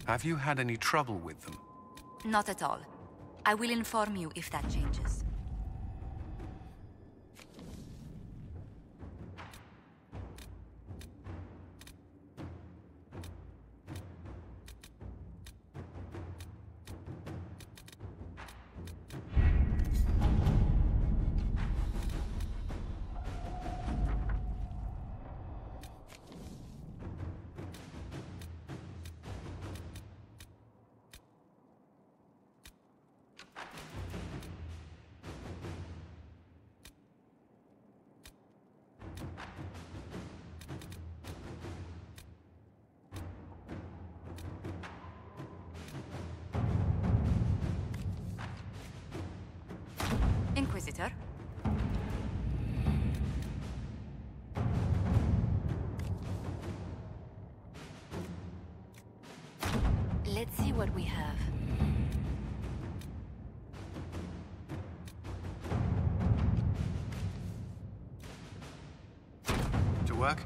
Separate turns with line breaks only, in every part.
Have you had any trouble with them?
Not at all. I will inform you if that changes. Inquisitor? Let's see what we have.
To work?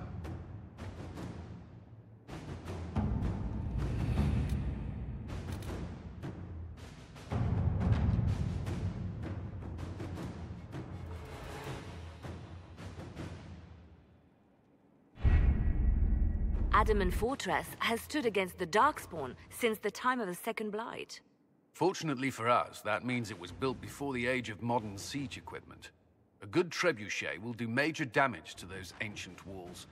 Adamant Fortress has stood against the Darkspawn since the time of the Second Blight.
Fortunately for us, that means it was built before the age of modern siege equipment. A good trebuchet will do major damage to those ancient walls.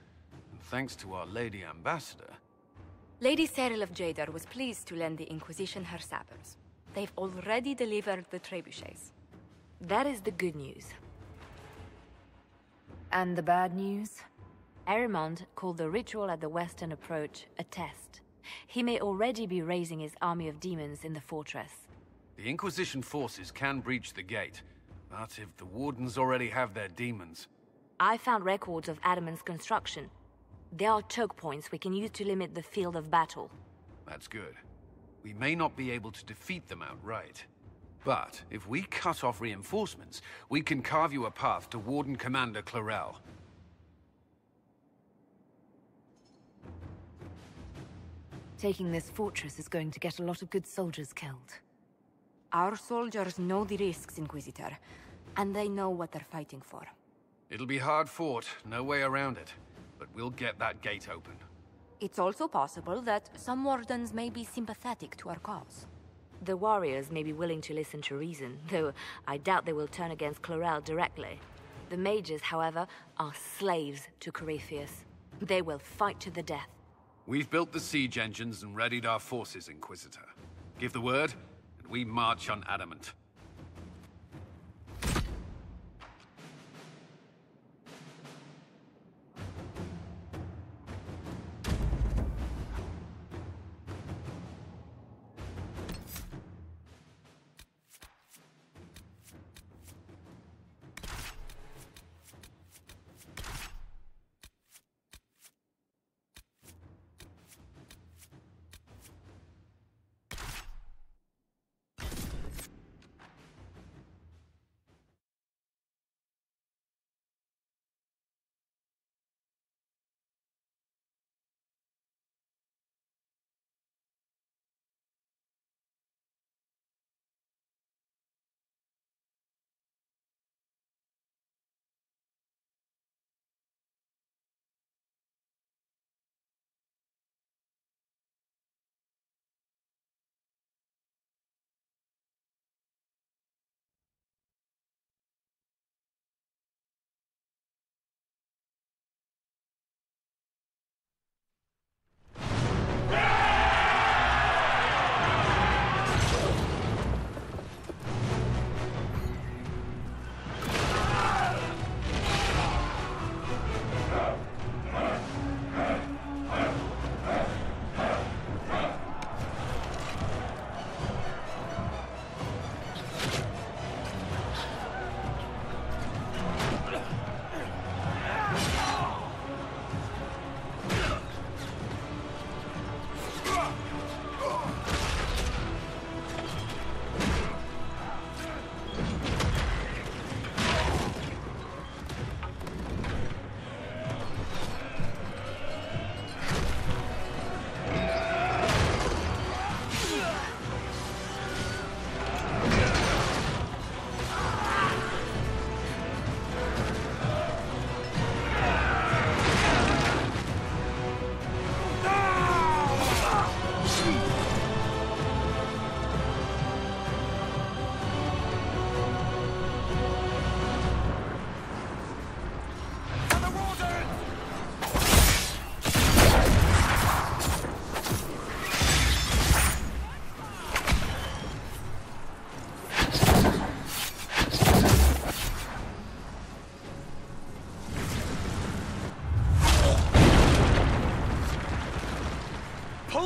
And thanks to our Lady Ambassador...
Lady Cyril of Jadar was pleased to lend the Inquisition her sabers. They've already delivered the trebuchets.
That is the good news.
And the bad news?
Erimond called the ritual at the western approach a test. He may already be raising his army of demons in the fortress.
The Inquisition forces can breach the gate, but if the Wardens already have their demons...
I found records of Adamant's construction. There are choke points we can use to limit the field of battle.
That's good. We may not be able to defeat them outright. But if we cut off reinforcements, we can carve you a path to Warden Commander Clarel.
Taking this fortress is going to get a lot of good soldiers killed.
Our soldiers know the risks, Inquisitor, and they know what they're fighting for.
It'll be hard fought, no way around it. But we'll get that gate open.
It's also possible that some Wardens may be sympathetic to our cause.
The warriors may be willing to listen to reason, though I doubt they will turn against Clarel directly. The mages, however, are slaves to Corypheus. They will fight to the death.
We've built the siege engines and readied our forces, Inquisitor. Give the word, and we march on Adamant.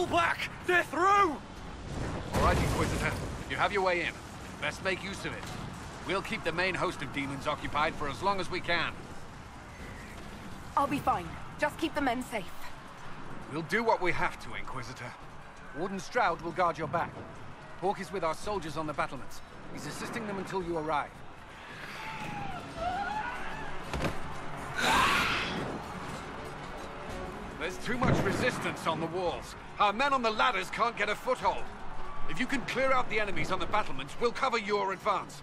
Fall back! They're through!
All right, Inquisitor. You have your way in. Best make use of it. We'll keep the main host of demons occupied for as long as we can.
I'll be fine. Just keep the men safe.
We'll do what we have to, Inquisitor. Warden Stroud will guard your back. Hawk is with our soldiers on the battlements. He's assisting them until you arrive. There's too much resistance on the walls. Our men on the ladders can't get a foothold. If you can clear out the enemies on the battlements, we'll cover your advance.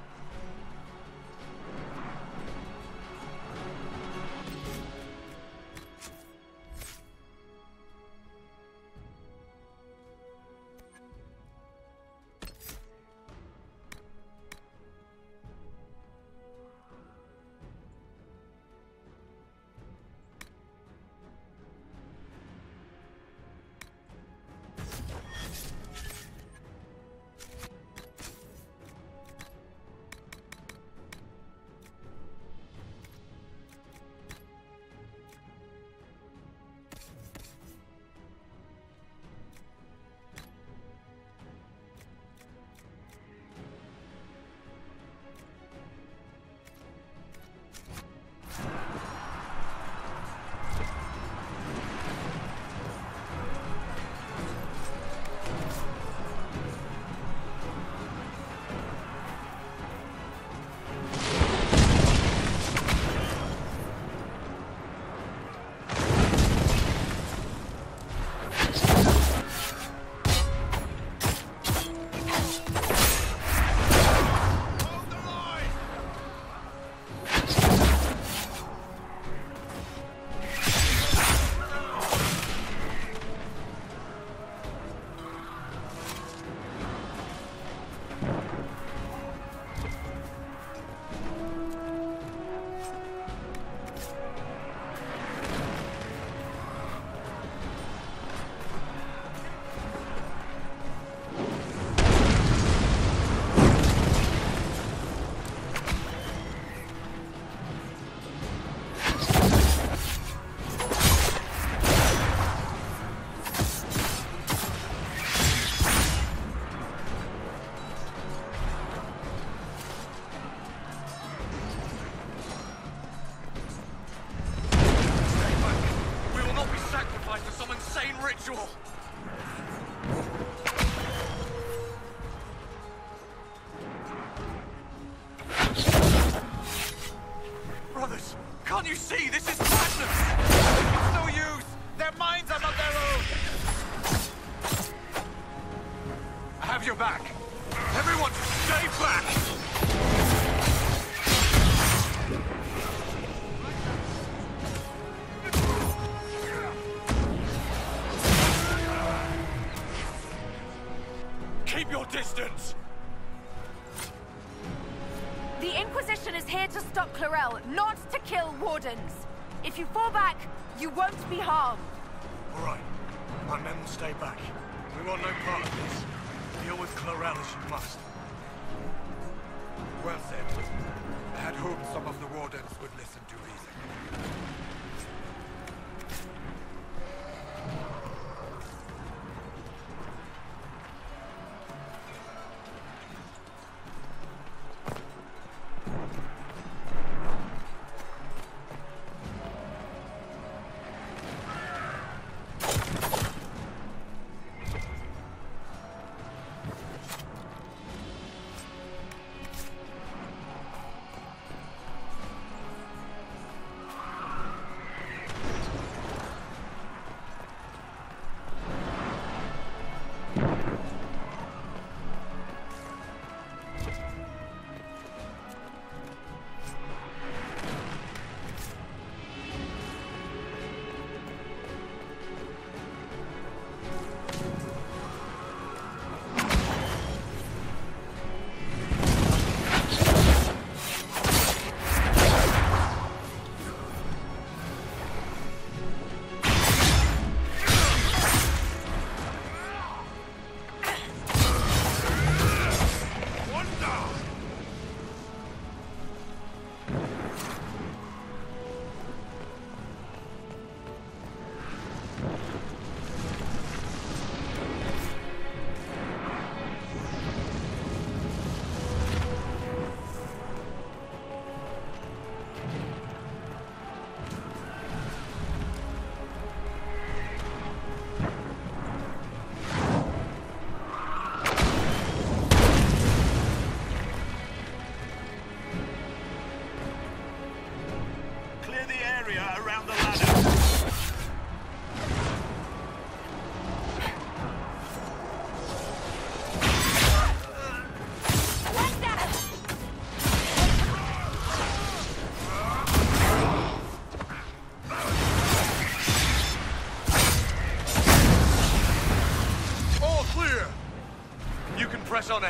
Brothers, can't you see? This is madness! It's no use! Their minds are not their own! I have your back. Everyone, stay back! Keep your distance!
The Inquisition is here to stop Clarel, not to kill Wardens. If you fall back, you won't be harmed.
All right. My men will stay back. We want no part of this. Deal with Clarel as you must.
Well said. I had hoped some of the Wardens would listen to reason.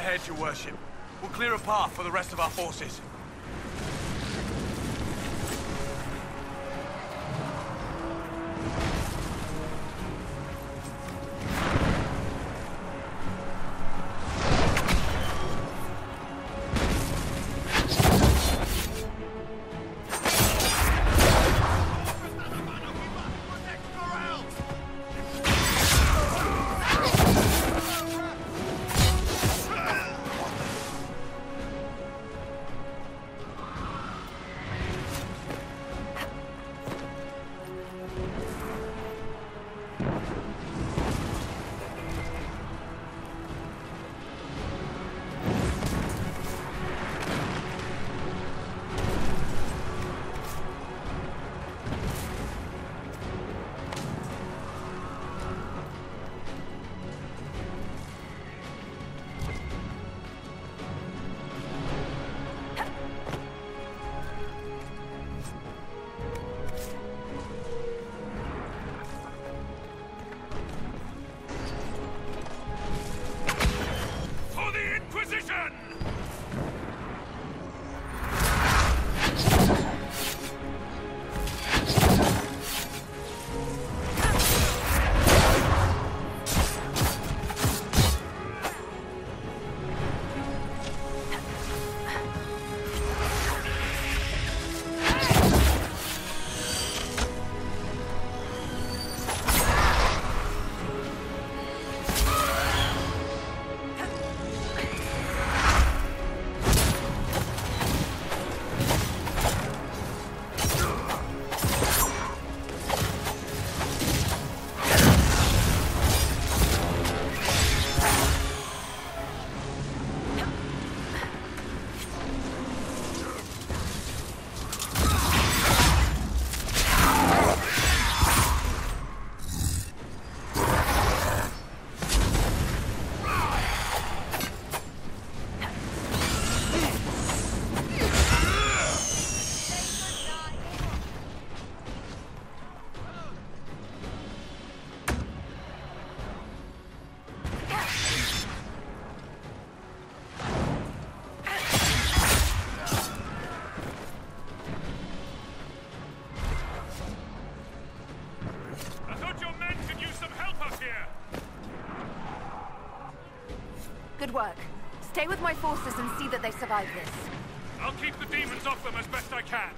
ahead, your worship. We'll clear a path for the rest of our forces.
Good work. Stay with my forces and see that they survive this.
I'll keep the demons off them as best I can.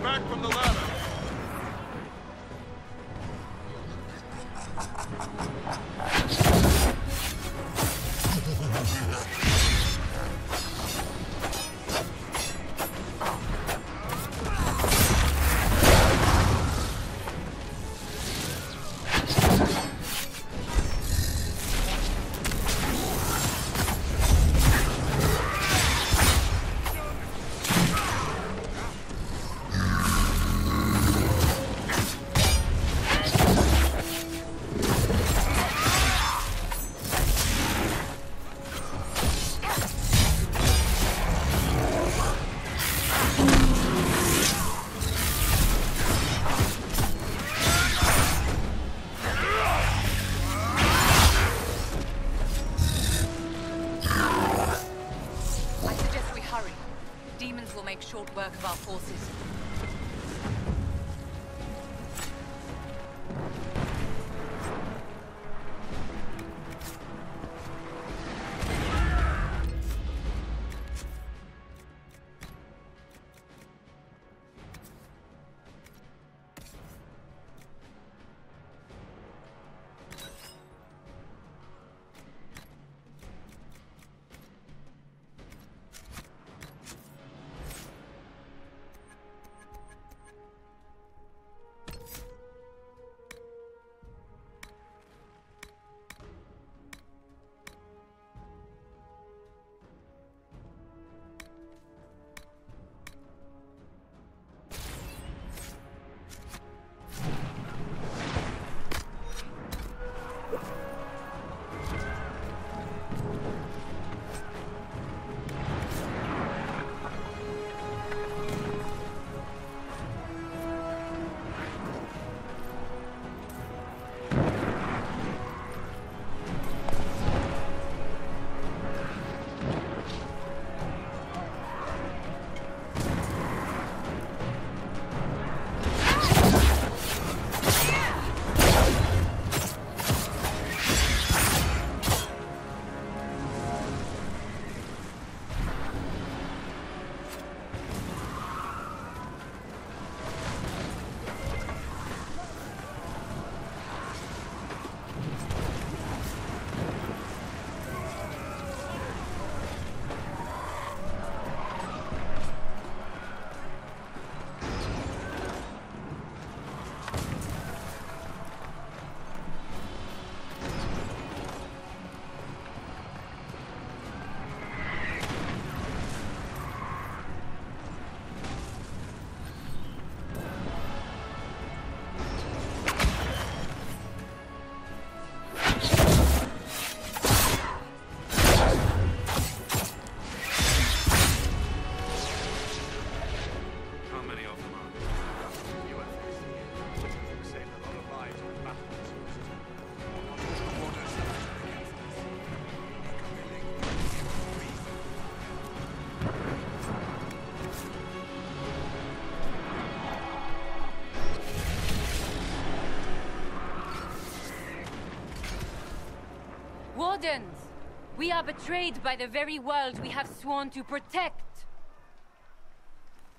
Back from the ladder.
Short work of our forces.
Wardens! We are betrayed by the very world we have sworn to protect.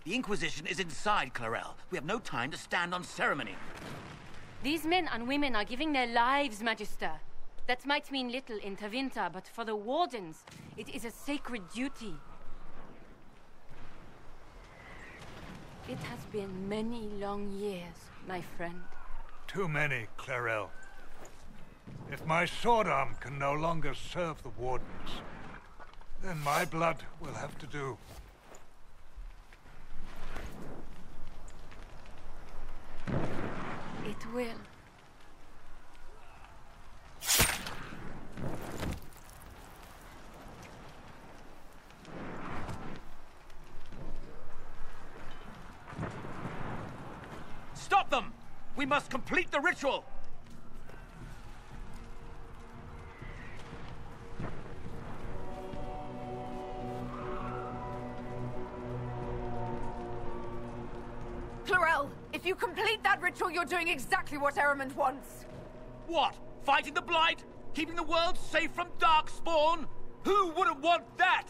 The Inquisition is inside, Clarel. We have no time to stand on ceremony.
These men and women are giving their lives, Magister. That might mean little in Tevinter, but for the Wardens, it is a sacred duty. It has been many long years, my friend.
Too many, Clarel. If my sword arm can no longer serve the Wardens, then my blood will have to do.
It will.
Stop them! We must complete the ritual!
Clarel, if you complete that ritual, you're doing exactly what Ehrman wants.
What? Fighting the Blight? Keeping the world safe from Darkspawn? Who wouldn't want that?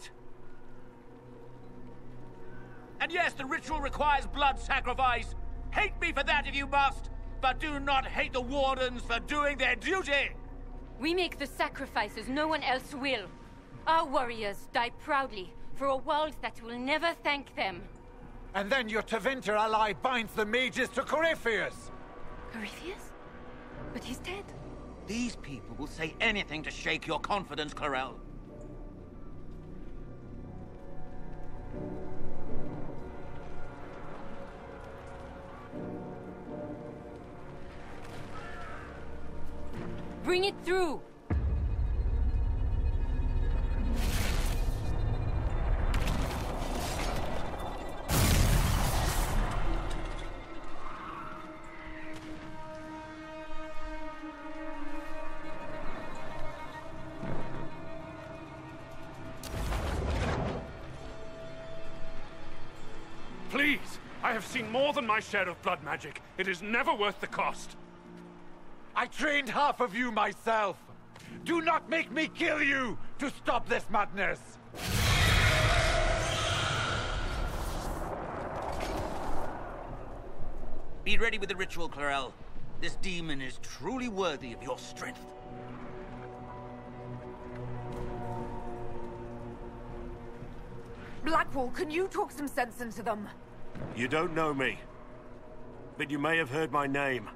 And yes, the ritual requires blood sacrifice. Hate me for that if you must, but do not hate the Wardens for doing their duty!
We make the sacrifices no one else will. Our warriors die proudly for a world that will never thank them.
And then your Tevinter ally binds the mages to Corypheus!
Corypheus? But he's dead.
These people will say anything to shake your confidence, Clarel.
Bring it through!
Please! I have seen more than my share of blood magic. It is never worth the cost.
I trained half of you myself! Do not make me kill you to stop this madness!
Be ready with the ritual, Clarel. This demon is truly worthy of your strength.
Blackwall, can you talk some sense into them?
You don't know me, but you may have heard my name.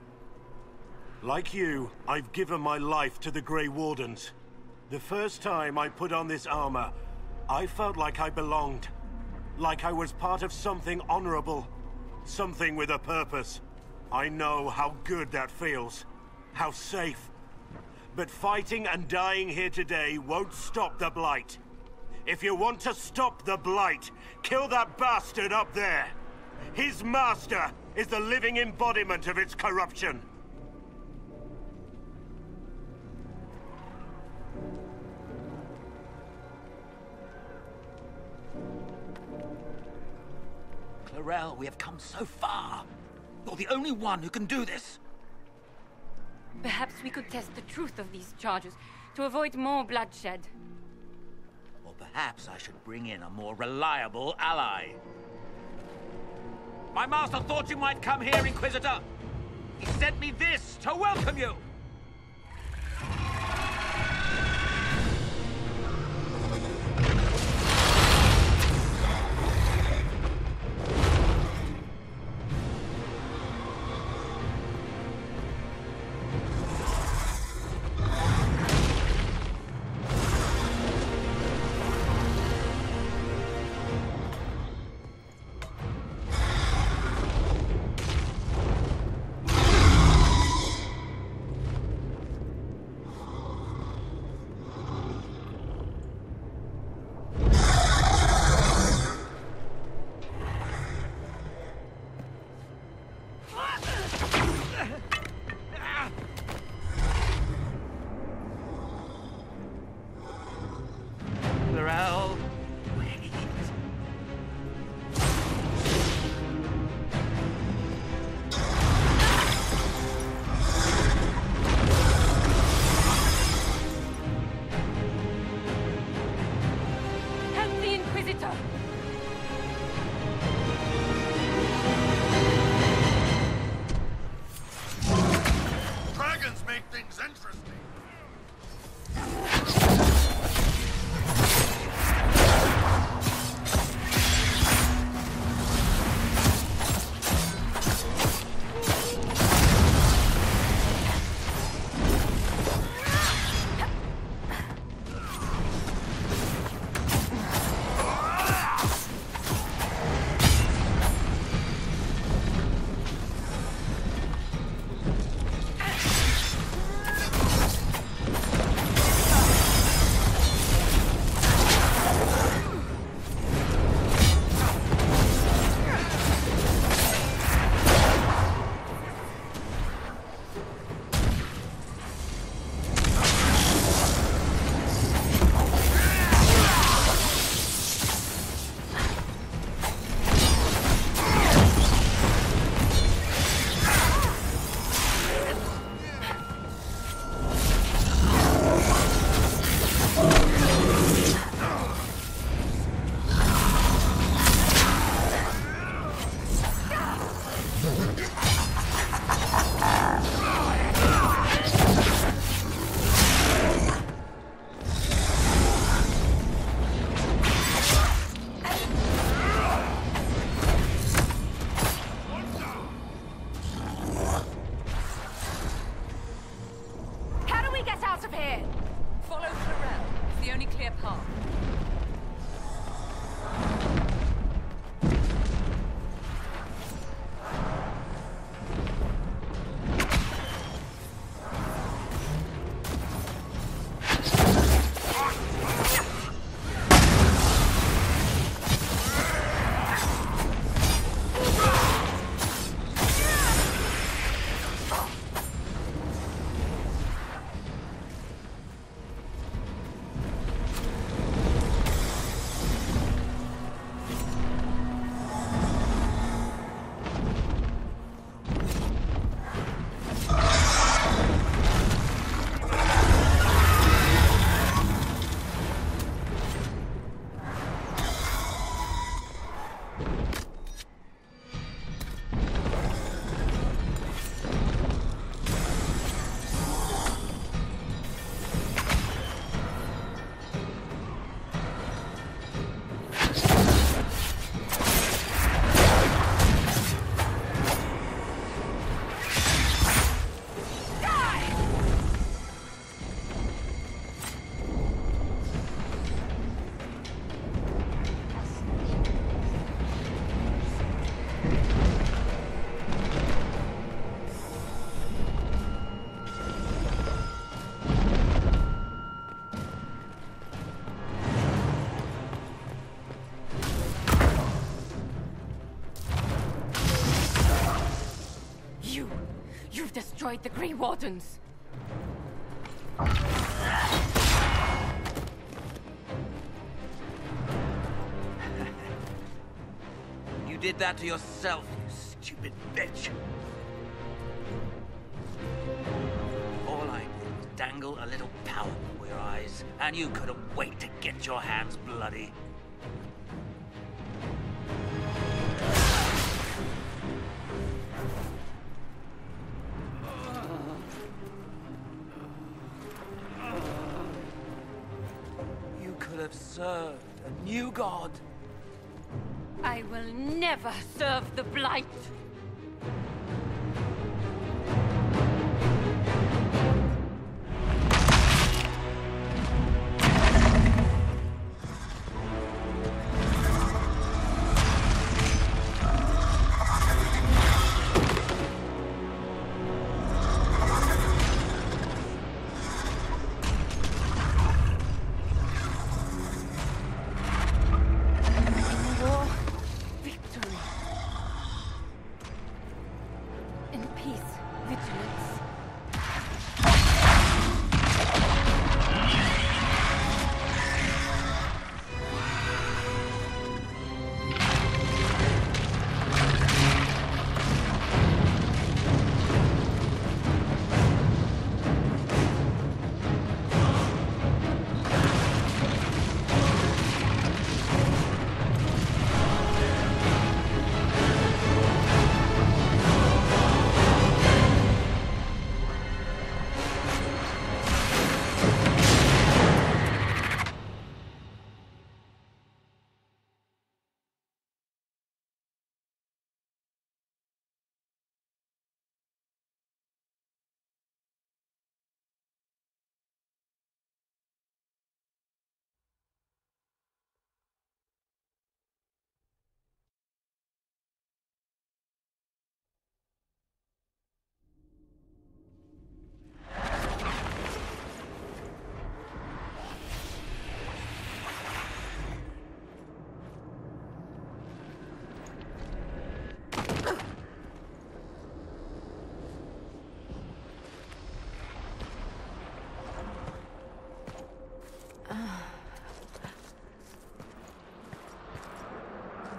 Like you, I've given my life to the Grey Wardens. The first time I put on this armor, I felt like I belonged. Like I was part of something honorable. Something with a purpose. I know how good that feels. How safe. But fighting and dying here today won't stop the Blight. If you want to stop the Blight, kill that bastard up there. His master is the living embodiment of its corruption.
Clarel, we have come so far. You're the only one who can do this.
Perhaps we could test the truth of these charges to avoid more bloodshed.
Or perhaps I should bring in a more reliable ally. My master thought you might come here, Inquisitor. He sent me this to welcome you.
You've destroyed the Grey Wardens.
You did that to yourself, you stupid bitch. All I did was dangle a little power before your eyes, and you couldn't wait to get your hands bloody. You could have served a new god.
I will never serve the Blight.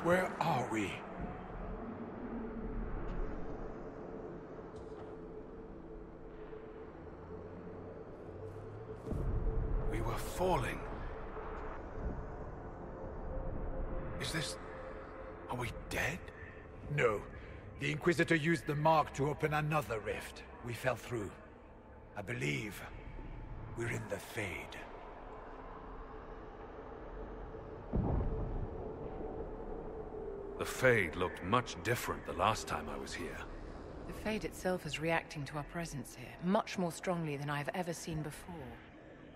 Where are we?
We were falling. Is this... Are we dead?
No. The Inquisitor used the mark to open another rift. We fell through. I believe we're in the Fade.
The Fade looked much different the last time I was here.
The Fade itself is reacting to our presence here, much more strongly than I've ever seen before.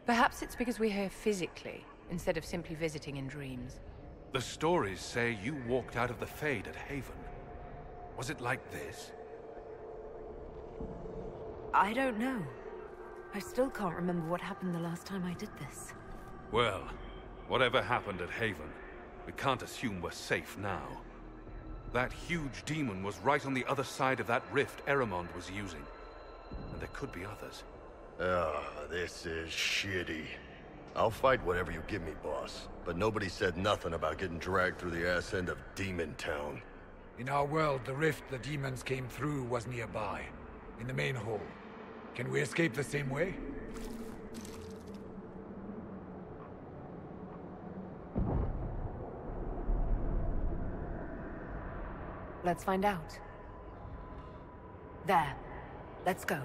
Perhaps it's because we're here physically, instead of simply visiting in dreams.
The stories say you walked out of the Fade at Haven. Was it like this?
I don't know. I still can't remember what happened the last time I did this.
Well, whatever happened at Haven, we can't assume we're safe now. That huge demon was right on the other side of that rift Eramond was using. And there could be others.
This is shitty. I'll fight whatever you give me, boss. But nobody said nothing about getting dragged through the ass end of Demon Town.
In our world, the rift the demons came through was nearby, in the main hall. Can we escape the same way?
Let's find out.
There. Let's go.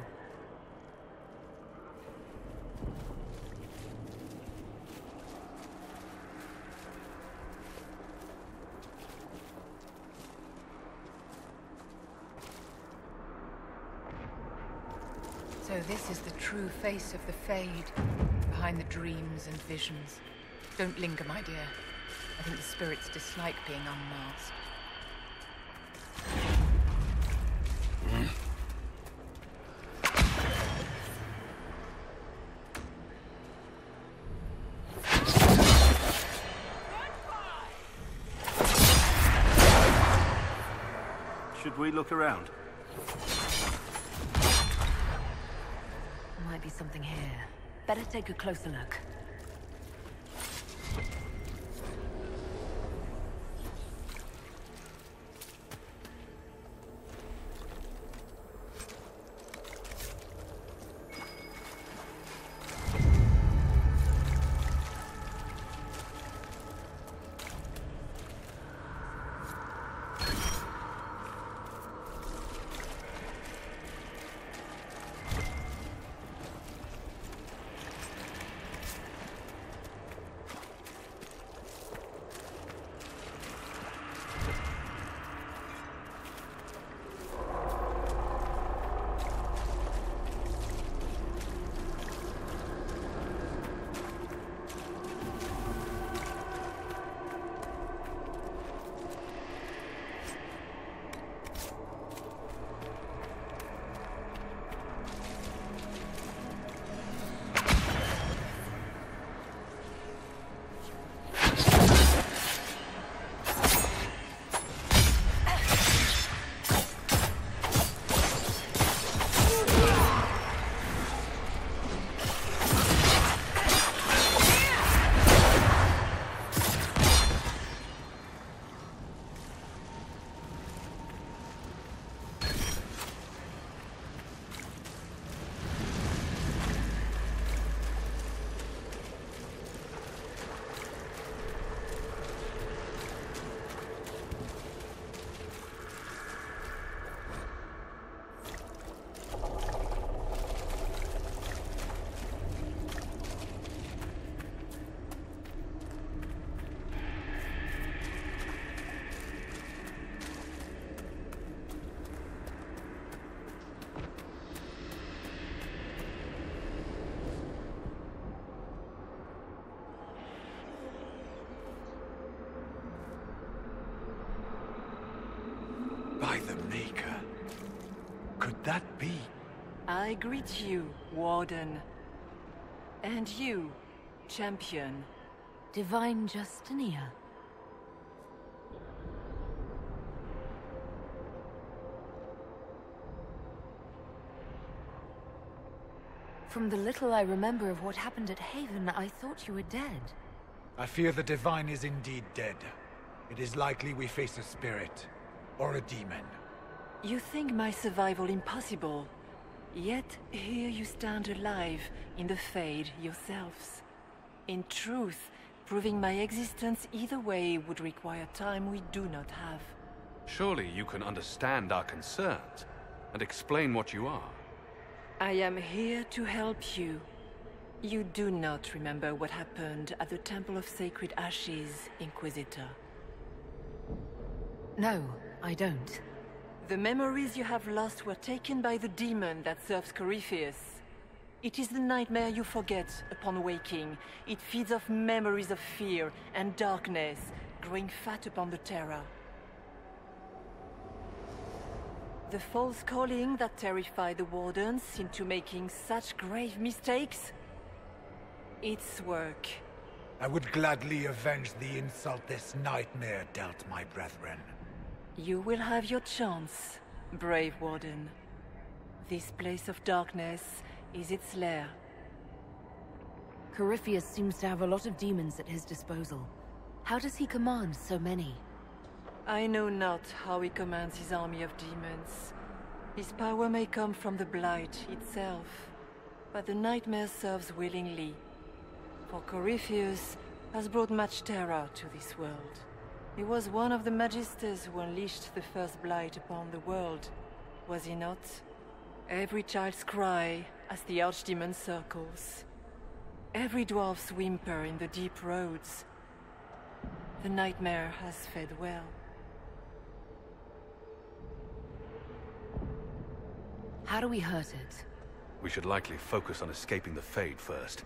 So this is the true face of the Fade, behind the dreams and visions. Don't linger, my dear. I think the spirits dislike being unmasked.
Should we look around?
might be something here. Better take a closer look.
By the Maker. Could that be?
I greet you, Warden. And you, Champion.
Divine Justinia. From the little I remember of what happened at Haven, I thought you were dead.
I fear the Divine is indeed dead. It is likely we face a spirit. Or a demon.
You think my survival impossible. Yet here you stand alive in the Fade yourselves. In truth, proving my existence either way would require time we do not have.
Surely you can understand our concerns and explain what you are.
I am here to help you. You do not remember what happened at the Temple of Sacred Ashes, Inquisitor.
No, I don't.
The memories you have lost were taken by the demon that serves Corypheus. It is the nightmare you forget upon waking. It feeds off memories of fear and darkness, growing fat upon the terror. The false calling that terrified the Wardens into making such grave mistakes? Its work.
I would gladly avenge the insult this nightmare dealt my brethren.
You will have your chance, brave Warden. This place of darkness is its lair.
Corypheus seems to have a lot of demons at his disposal. How does he command so many?
I know not how he commands his army of demons. His power may come from the Blight itself, but the nightmare serves willingly. For Corypheus has brought much terror to this world. He was one of the Magisters who unleashed the first Blight upon the world, was he not? Every child's cry as the Archdemon circles. Every dwarf's whimper in the deep roads. The nightmare has fed well.
How do we hurt it?
We should likely focus on escaping the Fade first.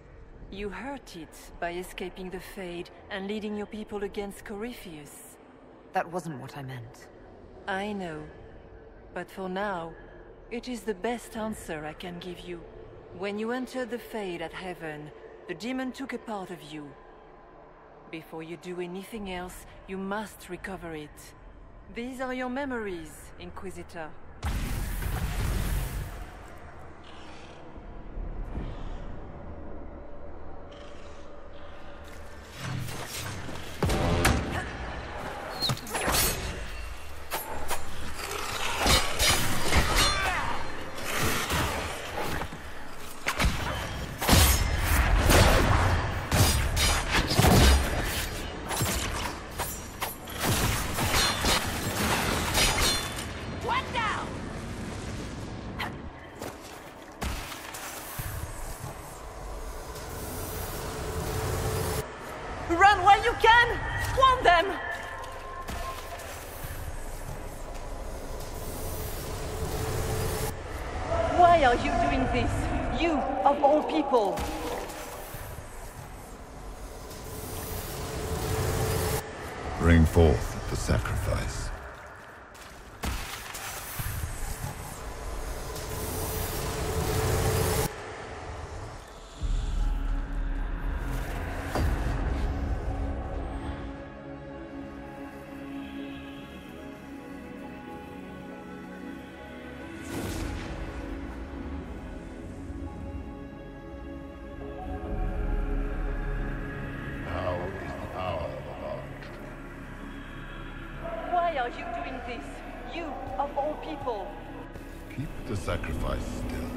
You hurt it by escaping the Fade and leading your people against Corypheus.
That wasn't what I meant.
I know. But for now, it is the best answer I can give you. When you entered the Fade at Heaven, the demon took a part of you. Before you do anything else, you must recover it. These are your memories, Inquisitor. can! Warn them! Why are you doing this? You, of all people!
Bring forth the sacrifice.
Why are you doing this? You, of all people!
Keep the sacrifice still.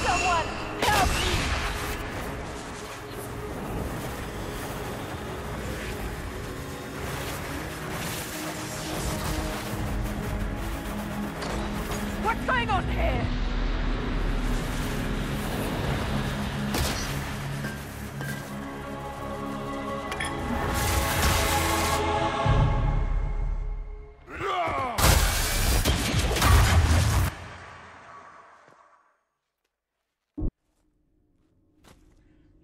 Someone, help me!
What's going on here?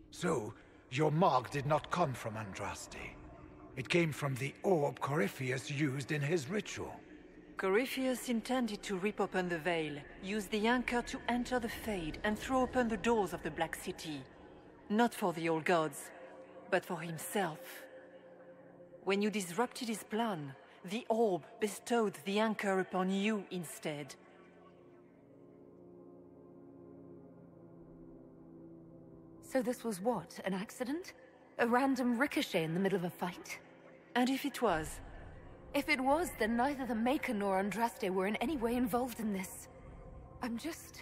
So, your mark did not come from Andraste. It came from the orb Corypheus used in his ritual.
Corypheus intended to rip open the veil, use the anchor to enter the Fade, and throw open the doors of the Black City. Not for the old gods, but for himself. When you disrupted his plan, the orb bestowed the anchor upon you instead.
So this was what? An accident? A random ricochet in the middle of a fight?
And if it was?
If it was, then neither the Maker nor Andraste were in any way involved in this. I'm just...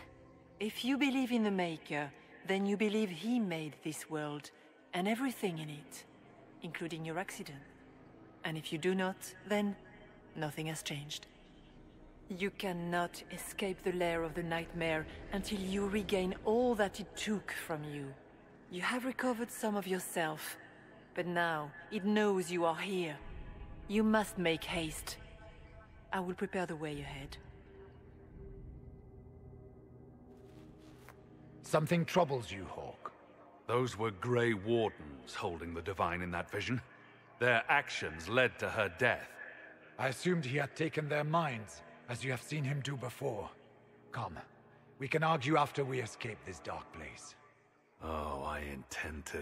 If you believe in the Maker, then you believe he made this world, and everything in it, including your accident. And if you do not, then nothing has changed. You cannot escape the lair of the nightmare until you regain all that it took from you. You have recovered some of yourself, but now it knows you are here. You must make haste. I will prepare the way ahead.
Something troubles you, Hawk.
Those were Grey Wardens holding the Divine in that vision. Their actions led to her death.
I assumed he had taken their minds, as you have seen him do before. Come, we can argue after we escape this dark place.
Oh, I intend to.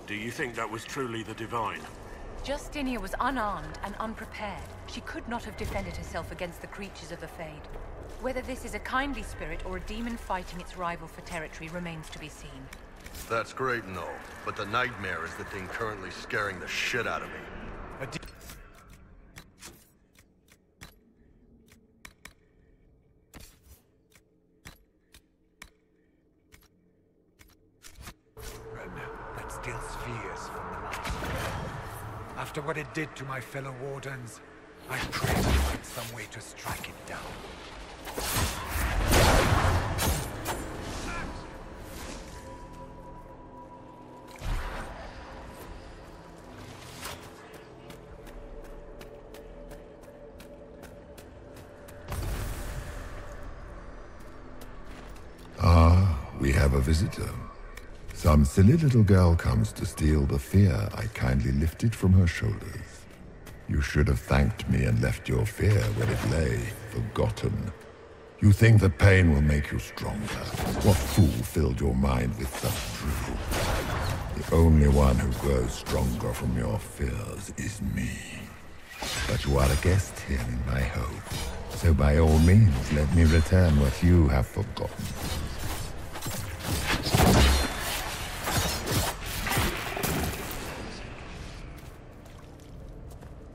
Do you think that was truly the Divine?
Justinia was unarmed and unprepared. She could not have defended herself against the creatures of the Fade. Whether this is a kindly spirit or a demon fighting its rival for territory remains to be seen.
That's great and all, but the nightmare is the thing currently scaring the shit out of me.
That steals fears from the night. After what it did to my fellow Wardens, I pray to find some way to strike it down.
We have a visitor. Some silly little girl comes to steal the fear I kindly lifted from her shoulders. You should have thanked me and left your fear where it lay, forgotten. You think that pain will make you stronger. What fool filled your mind with such drivel? The only one who grows stronger from your fears is me. But you are a guest here in my home, so by all means let me return what you have forgotten.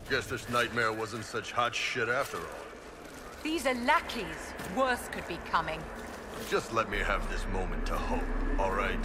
Guess this nightmare wasn't such hot shit after all.
These are lackeys. Worse could be coming.
Just let me have this moment to hope, all right?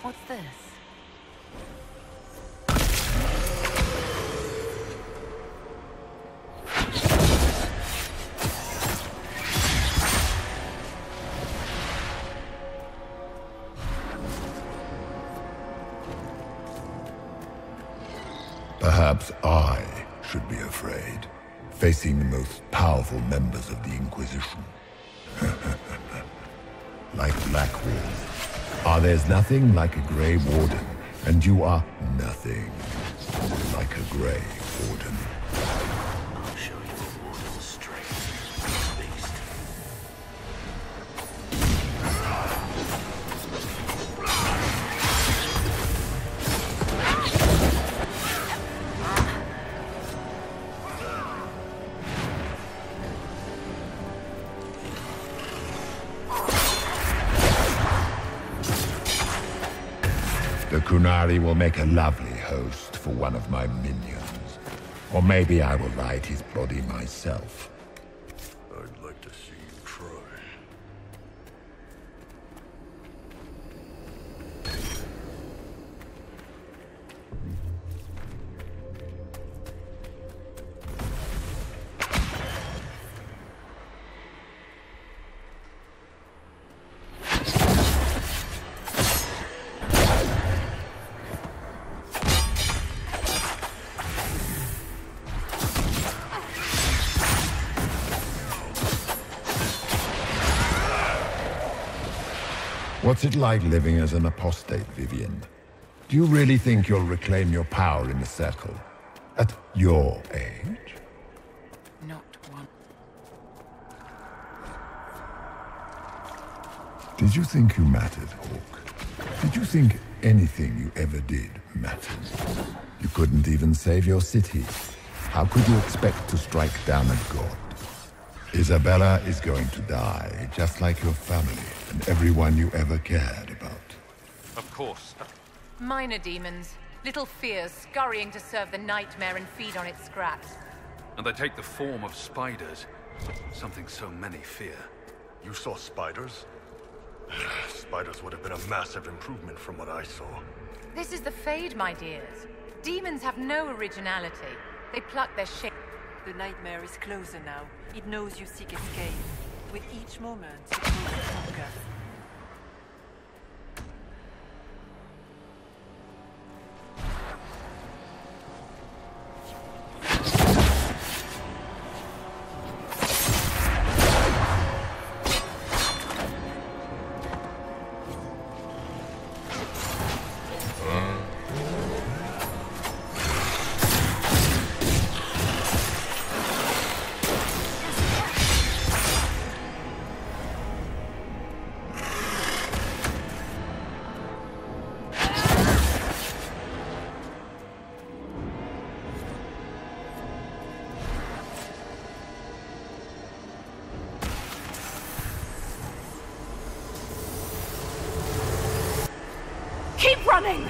What's this?
Perhaps I should be afraid, facing the most powerful members of the Inquisition. Like Blackwall. There's nothing like a Grey Warden, and you are nothing like a Grey Warden.
I'll show you a warden's strength, beast.
The Kunari will make a lovely host for one of my minions. Or maybe I will light his body myself.
I'd like to see you try.
What's it like living as an apostate, Vivian? Do you really think you'll reclaim your power in the Circle? At your age?
Not one.
Did you think you mattered, Hawk? Did you think anything you ever did mattered? You couldn't even save your city. How could you expect to strike down a god? Isabella is going to die, just like your family and everyone you ever cared about.
Of course.
Minor demons. Little fears scurrying to serve the nightmare and feed on its scraps.
And they take the form of spiders. Something so many fear.
You saw spiders? Spiders would have been a massive improvement from what I saw.
This is the Fade, my dears. Demons have no originality. They pluck their shape.
The nightmare is closer now. It knows you seek escape. With each moment, it grows stronger.
Keep running!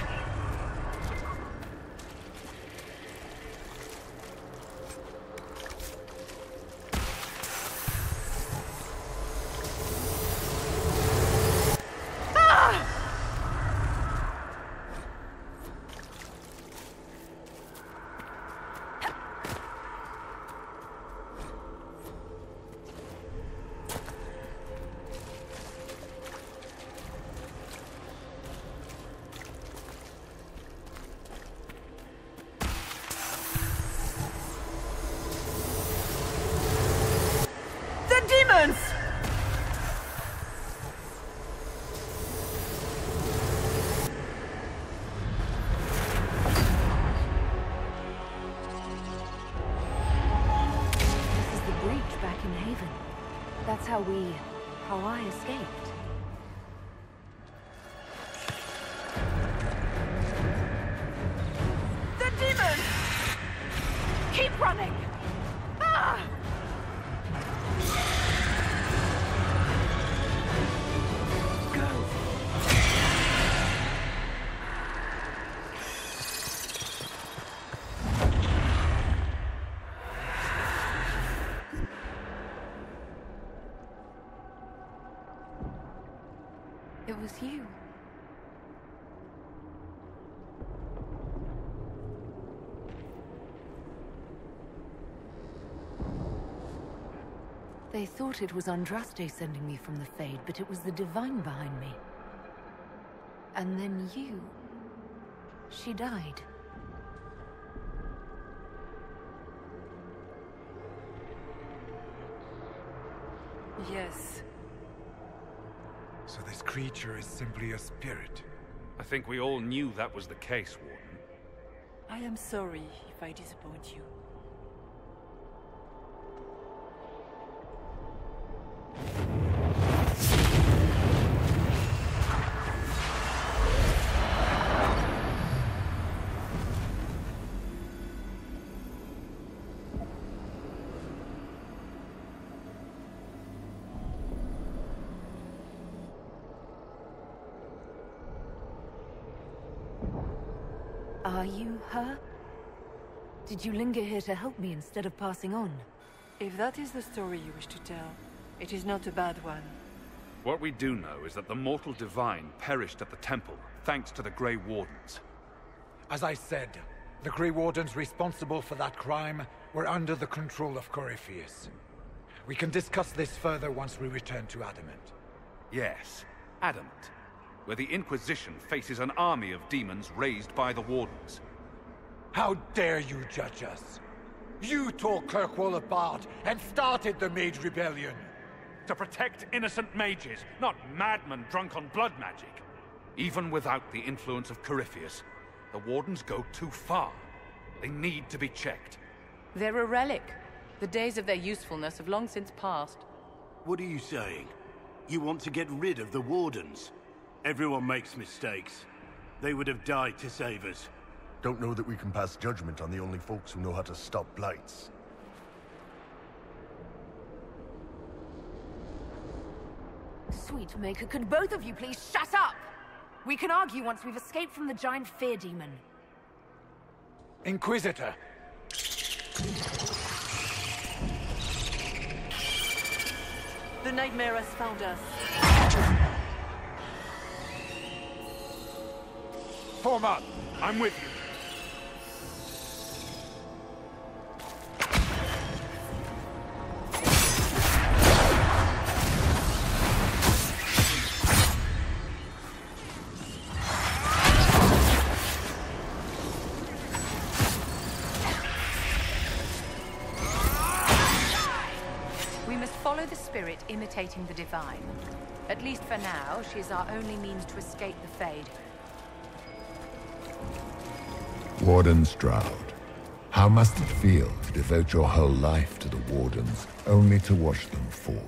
Demons!
This is the breach back in Haven. That's how I escaped.
The demons! Keep running! Ah!
It was you.
They thought it was Andraste sending me from the Fade, but it was the Divine behind me. And then you... She died.
Yes.
So this creature is simply a spirit?
I think we all knew that was the case, Warden.
I am sorry if I disappoint you.
Are you her? Did you linger here to help me instead of passing on?
If that is the story you wish to tell, it is not a bad one.
What we do know is that the mortal divine perished at the temple, thanks to the Grey Wardens.
As I said, the Grey Wardens responsible for that crime were under the control of Corypheus. We can discuss this further once we return to Adamant.
Yes, Adamant, where the Inquisition faces an army of demons raised by the Wardens.
How dare you judge us? You tore Kirkwall apart and started the Mage Rebellion!
To protect innocent mages, not madmen drunk on blood magic. Even without the influence of Corypheus, the Wardens go too far. They need to be checked.
They're a relic. The days of their usefulness have long since passed.
What are you saying? You want to get rid of the Wardens? Everyone makes mistakes. They would have died to save us.
Don't know that we can pass judgment on the only folks who know how to stop blights.
Sweet Maker, could both of you please shut up? We can argue once we've escaped from the giant fear demon.
Inquisitor!
The nightmare has found us.
Form up!
I'm with you.
We must follow the spirit imitating the divine. At least for now, she is our only means to escape the Fade.
Warden Stroud, how must it feel to devote your whole life to the Wardens, only to watch them fall?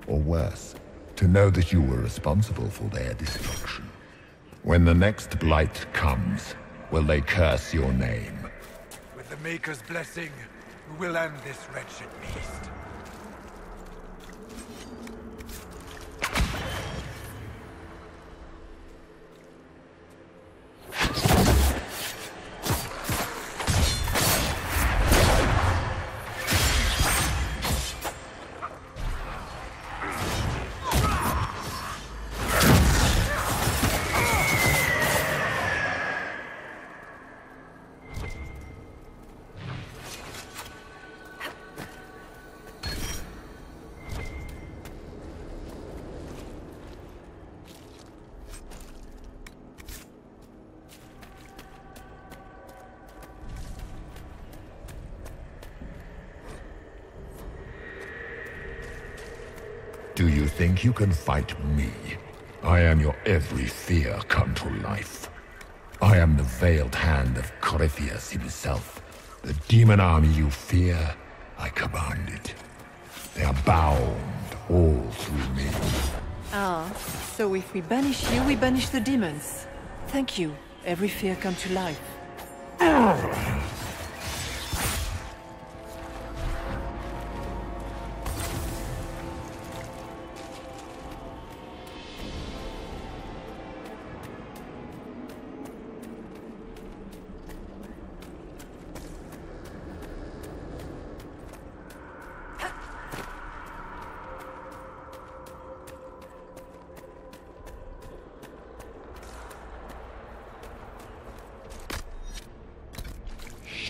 Or worse, to know that you were responsible for their destruction? When the next blight comes, will they curse your name?
With the Maker's blessing, we will end this wretched beast.
Do you think you can fight me? I am your every fear come to life. I am the veiled hand of Corypheus himself. The demon army you fear, I command it. They are bound all through me.
Ah, so if we banish you, we banish the demons. Thank you. Every fear come to life.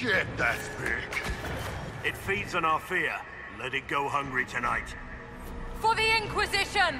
Shit, that's big.
It feeds on our fear. Let it go hungry tonight.
For the Inquisition!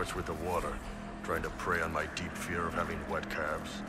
What's with the water? Trying to prey on my deep fear of having wet calves.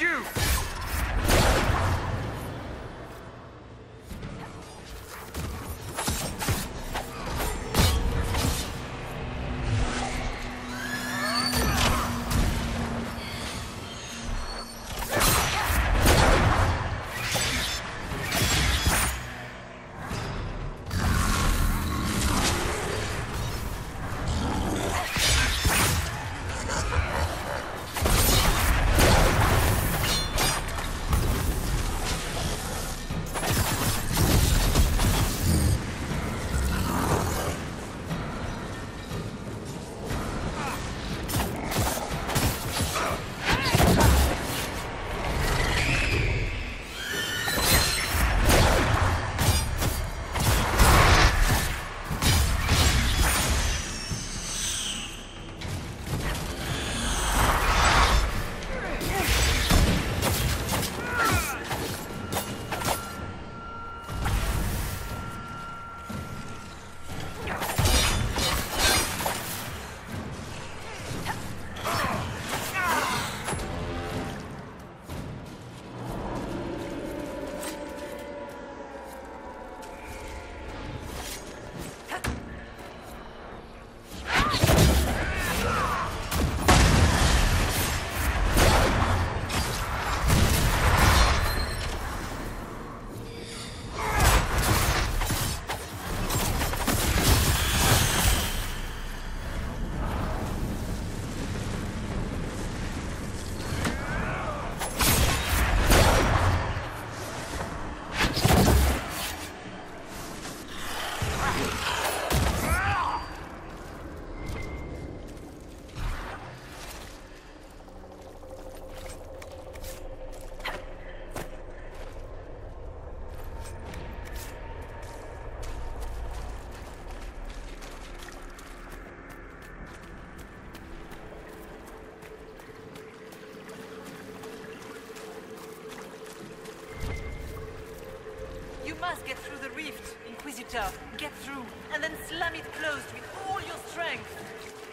you!
must get through the rift, Inquisitor. Get through, and then slam it closed with all your strength.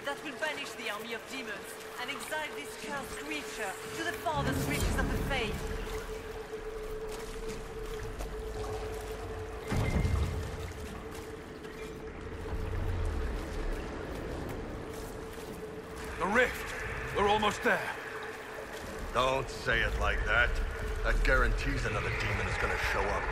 That will banish the army of demons, and exile this cursed creature to the farthest reaches of the Fade.
The rift! We're almost there.
Don't say it like that. That guarantees another demon is gonna show up.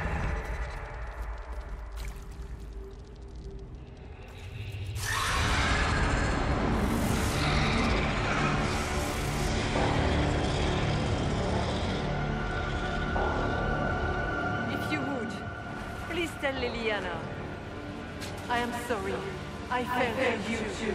If you would, please tell Liliana. I am sorry. I failed you too.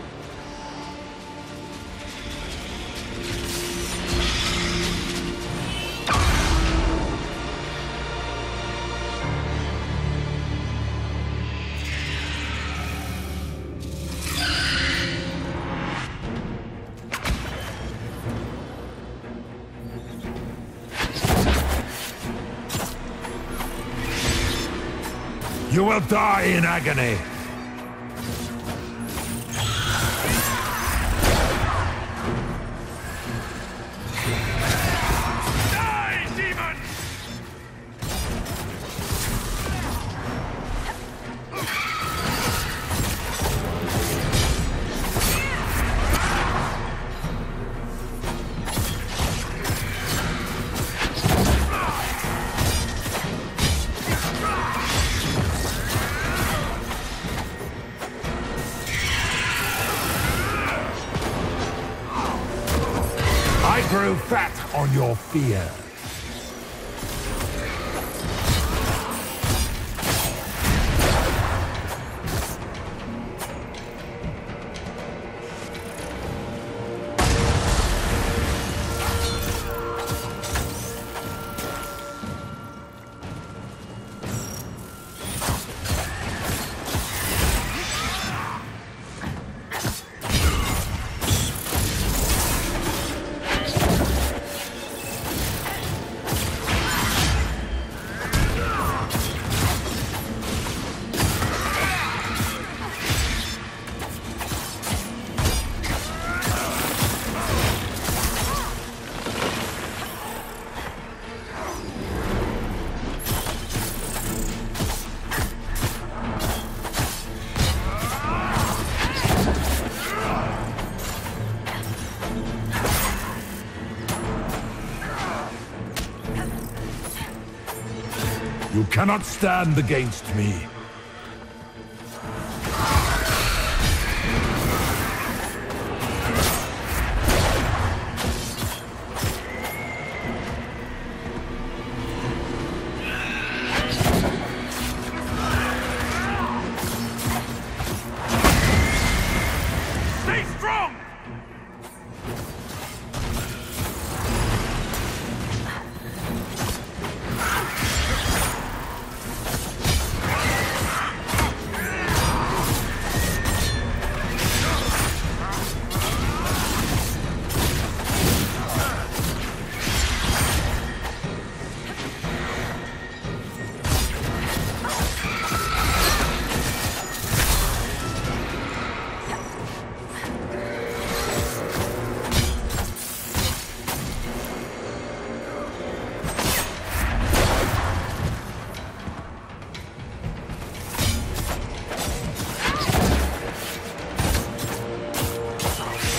You will die in agony!
Die, demon!
I grew fat on your fear.
You cannot stand against me.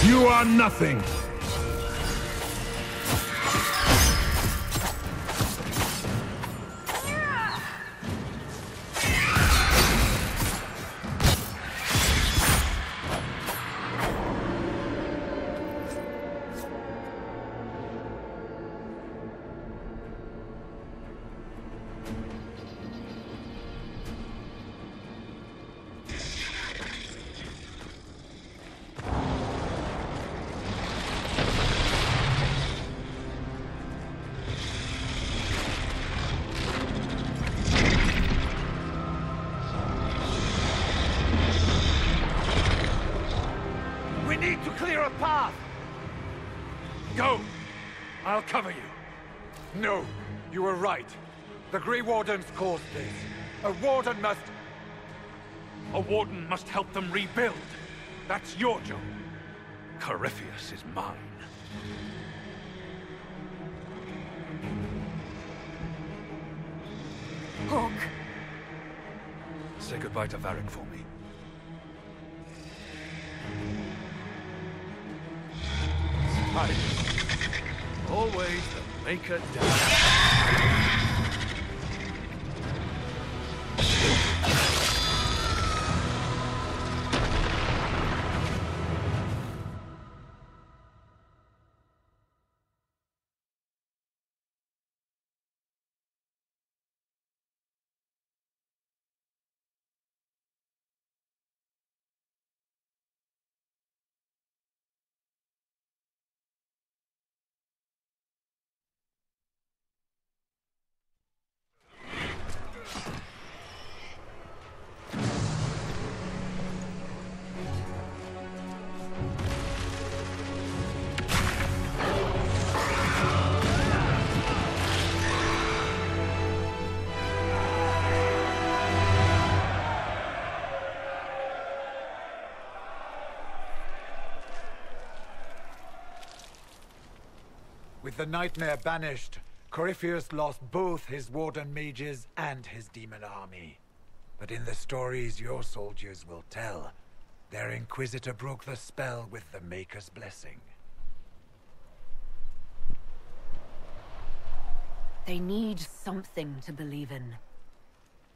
You are nothing!
Go! I'll cover you.
No, you were right. The Grey Wardens caused this. A Warden must...
A Warden must help them rebuild. That's your job. Corypheus is mine.
Hawk.
Say goodbye to Varric for me.
Always the maker down.
With the Nightmare banished, Corypheus lost both his Warden mages and his demon army. But in the stories your soldiers will tell, their Inquisitor broke the spell with the Maker's blessing.
They need something to believe in.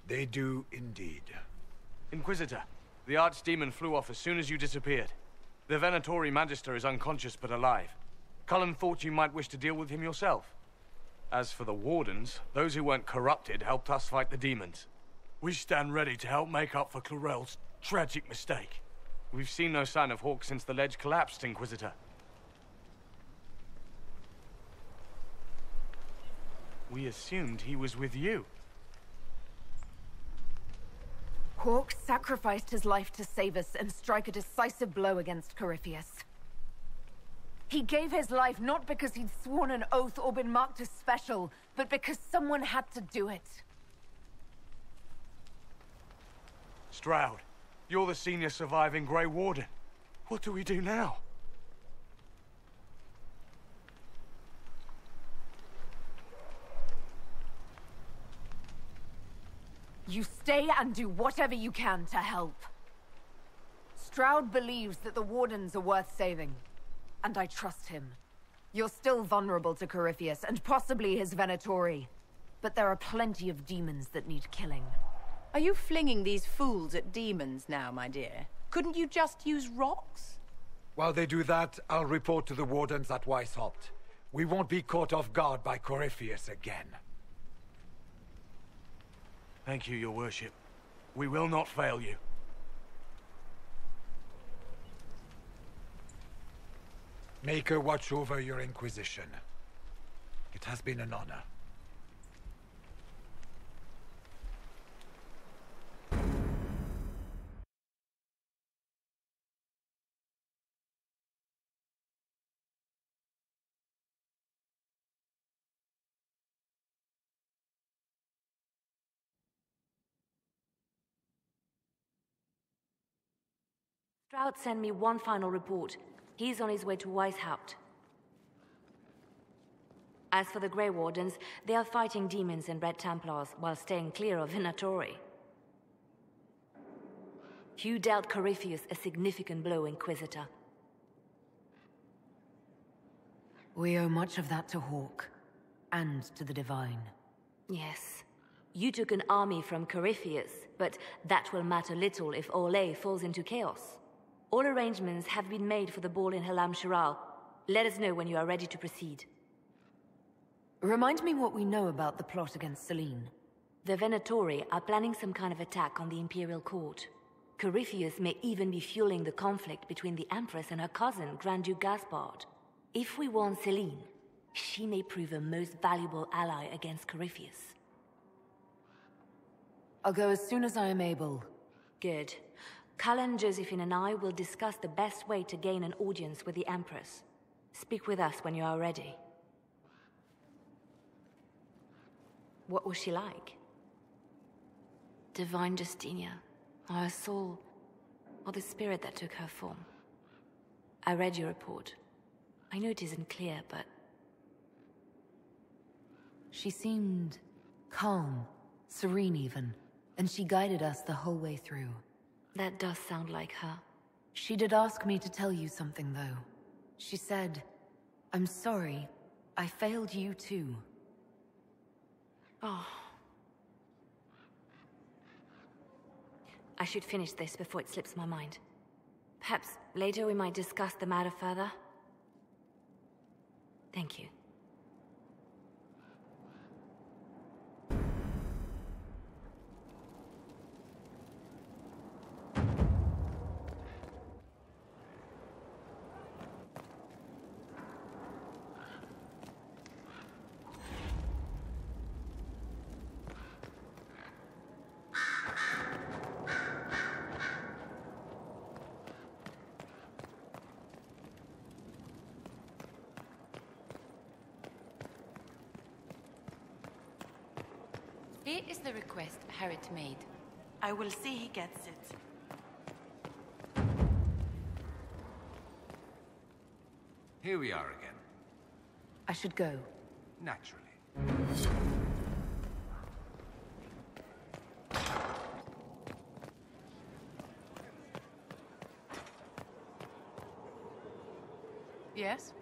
They do indeed.
Inquisitor, the Archdemon flew off as soon as you disappeared. The Venatori Magister is unconscious but alive. Cullen thought you might wish to deal with him yourself. As for the Wardens, those who weren't corrupted helped us fight the demons. We stand ready to help make up for Clarel's tragic mistake. We've seen no sign of Hawk since the ledge collapsed, Inquisitor. We assumed he was with you.
Hawk sacrificed his life to save us and strike a decisive blow against Corypheus. He gave his life not because he'd sworn an oath or been marked as special, but because someone had to do it.
Stroud, you're the senior surviving Grey Warden. What do we do now?
You stay and do whatever you can to help. Stroud believes that the Wardens are worth saving, and I trust him. You're still vulnerable to Corypheus, and possibly his Venatori. but there are plenty of demons that need killing.
Are you flinging these fools at demons now, my dear? Couldn't you just use rocks?
While they do that, I'll report to the wardens at Weishaupt. We won't be caught off guard by Corypheus again.
Thank you, your worship. We will not fail you.
Make her watch over your Inquisition. It has been an honor.
Stroud sent me one final report. He's on his way to Weishaupt. As for the Grey Wardens, they are fighting demons and Red Templars while staying clear of Venatori. You dealt Corypheus a significant blow, Inquisitor.
We owe much of that to Hawk, and to the Divine.
Yes. You took an army from Corypheus, but that will matter little if Orlais falls into chaos. All arrangements have been made for the ball in Halam Shiral. Let us know when you are ready to proceed.
Remind me what we know about the plot against Selene.
The Venatori are planning some kind of attack on the Imperial Court. Corypheus may even be fueling the conflict between the Empress and her cousin, Grand Duke Gaspard. If we warn Selene, she may prove a most valuable ally against Corypheus.
I'll go as soon as I am able.
Good. Cullen, Josephine and I will discuss the best way to gain an audience with the Empress. Speak with us when you are ready. What was she like? Divine Justinia, or her soul, or the spirit that took her form. I read your report. I know it isn't clear, but...
She seemed calm, serene even, and she guided us the whole way through.
That does sound like her.
She did ask me to tell you something, though. She said, "I'm sorry, I failed you too."
Oh. I should finish this before it slips my mind. Perhaps later we might discuss the matter further. Thank you.
Here is the request Harriet made.
I will see he gets it.
Here we are again.
I should go.
Naturally.
Yes?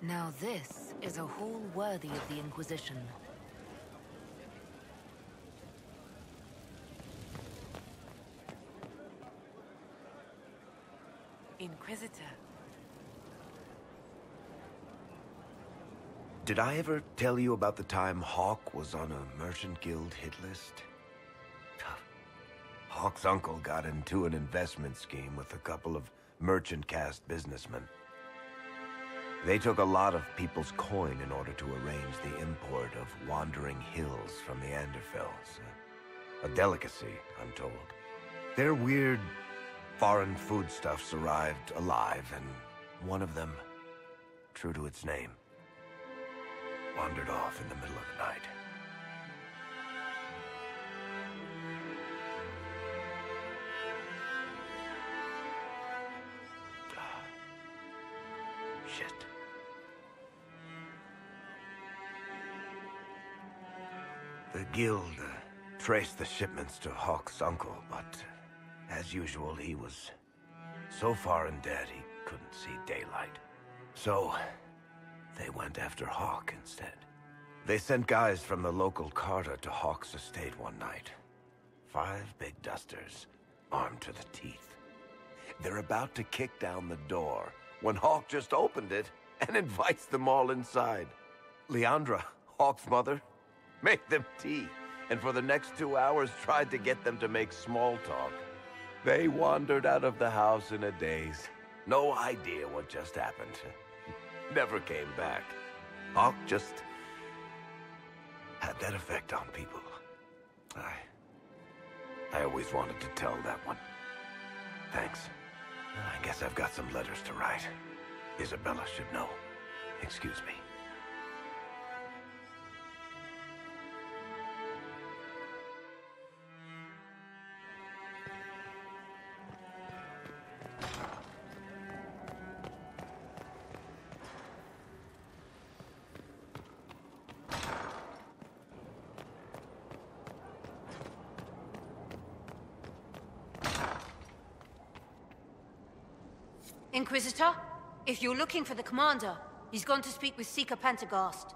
Now this is a hall worthy of the Inquisition.
Inquisitor.
Did I ever tell you about the time Hawk was on a Merchant Guild hit list? Hawk's uncle got into an investment scheme with a couple of merchant caste businessmen. They took a lot of people's coin in order to arrange the import of wandering hills from the Anderfells. A delicacy, I'm told. Their weird, foreign foodstuffs arrived alive, and one of them, true to its name, wandered off in the middle of the night. Shit. The guild traced the shipments to Hawk's uncle, but as usual, he was so far in debt he couldn't see daylight. So they went after Hawk instead. They sent guys from the local carter to Hawk's estate one night. 5 big dusters, armed to the teeth. They're about to kick down the door when Hawk just opened it and invites them all inside. Leandra, Hawk's mother, made them tea, and for the next 2 hours tried to get them to make small talk. They wandered out of the house in a daze. No idea what just happened. Never came back. Hawk just had that effect on people. I always wanted to tell that one. Thanks. I guess I've got some letters to write. Isabella should know. Excuse me.
Inquisitor, if you're looking for the commander, he's gone to speak with Seeker Pentecost.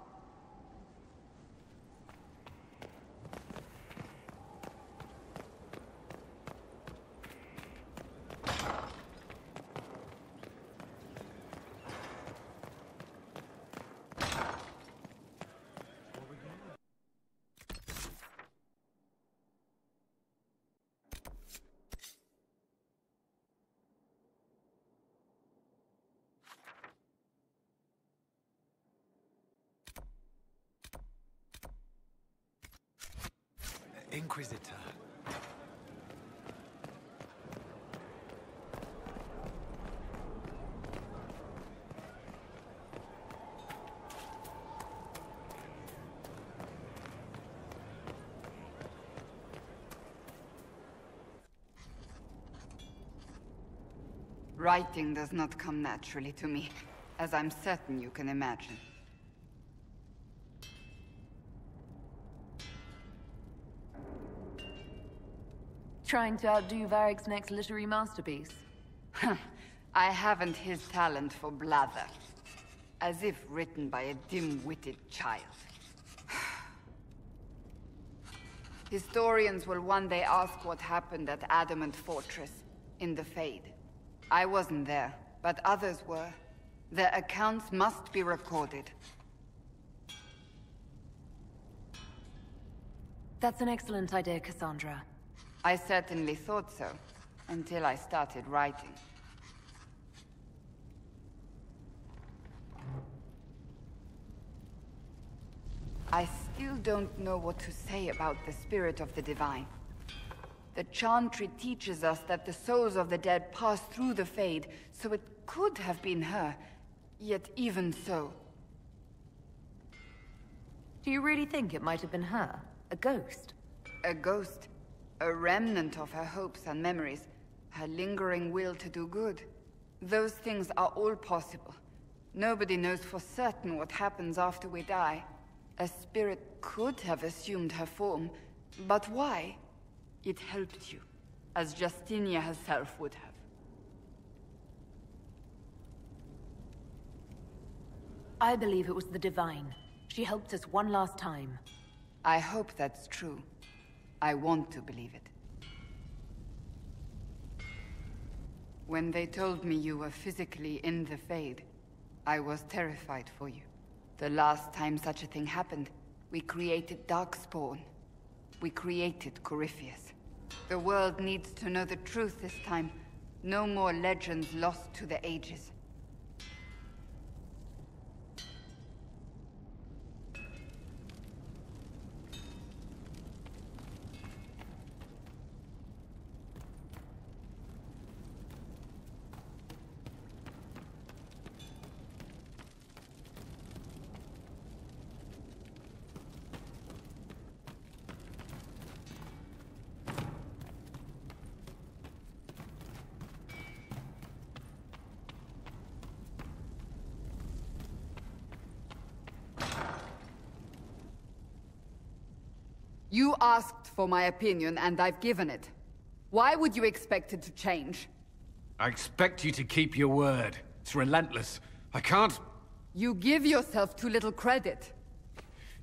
Inquisitor.
Writing does not come naturally to me, as I'm certain you can imagine.
Trying to outdo Varric's next literary masterpiece?
I haven't his talent for blather. As if written by a dim-witted child. Historians will one day ask what happened at Adamant Fortress, in the Fade. I wasn't there, but others were. Their accounts must be recorded.
That's an excellent idea, Cassandra.
I certainly thought so, until I started writing. I still don't know what to say about the spirit of the divine. The Chantry teaches us that the souls of the dead pass through the Fade, so it could have been her. Yet even so...
Do you really think it might have been her? A ghost?
A ghost. A remnant of her hopes and memories. Her lingering will to do good. Those things are all possible. Nobody knows for certain what happens after we die. A spirit could have assumed her form, but why? It helped you, as Justinia herself would have.
I believe it was the Divine. She helped us one last time.
I hope that's true. I want to believe it. When they told me you were physically in the Fade, I was terrified for you. The last time such a thing happened, we created Darkspawn. We created Corypheus. The world needs to know the truth this time. No more legends lost to the ages. You asked for my opinion, and I've given it. Why would you expect it to change?
I expect you to keep your word. It's relentless. I can't...
You give yourself too little credit.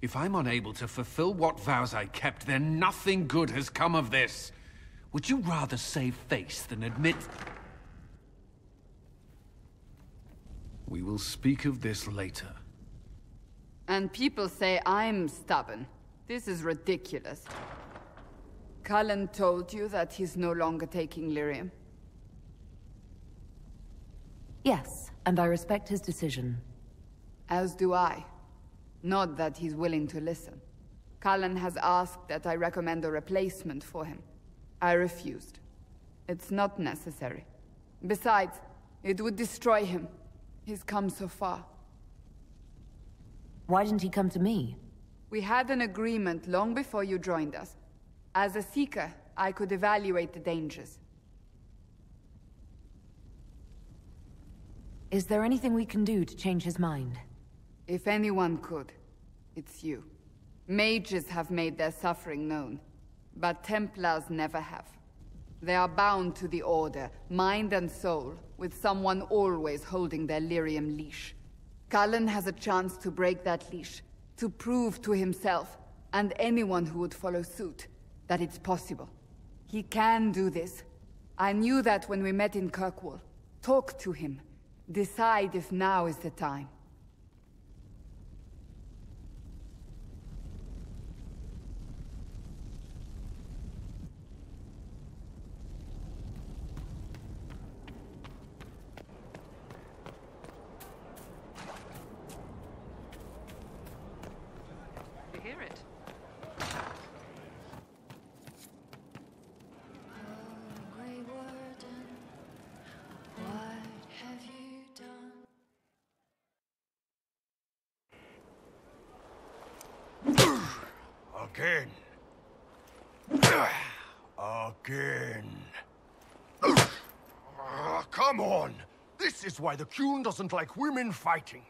If I'm unable to fulfill what vows I kept, then nothing good has come of this. Would you rather save face than admit... We will speak of this later.
And people say I'm stubborn. This is ridiculous. Cullen told you that he's no longer taking lyrium?
Yes, and I respect his decision.
As do I. Not that he's willing to listen. Cullen has asked that I recommend a replacement for him. I refused. It's not necessary. Besides, it would destroy him. He's come so far.
Why didn't he come to me?
We had an agreement long before you joined us. As a Seeker, I could evaluate the dangers.
Is there anything we can do to change his mind?
If anyone could, it's you. Mages have made their suffering known, but Templars never have. They are bound to the Order, mind and soul, with someone always holding their lyrium leash. Cullen has a chance to break that leash, to prove to himself, and anyone who would follow suit, that it's possible. He can do this. I knew that when we met in Kirkwall. Talk to him. Decide if now is the time.
You hear it?
Again. Again. Come on! This is why the Qun doesn't like women fighting.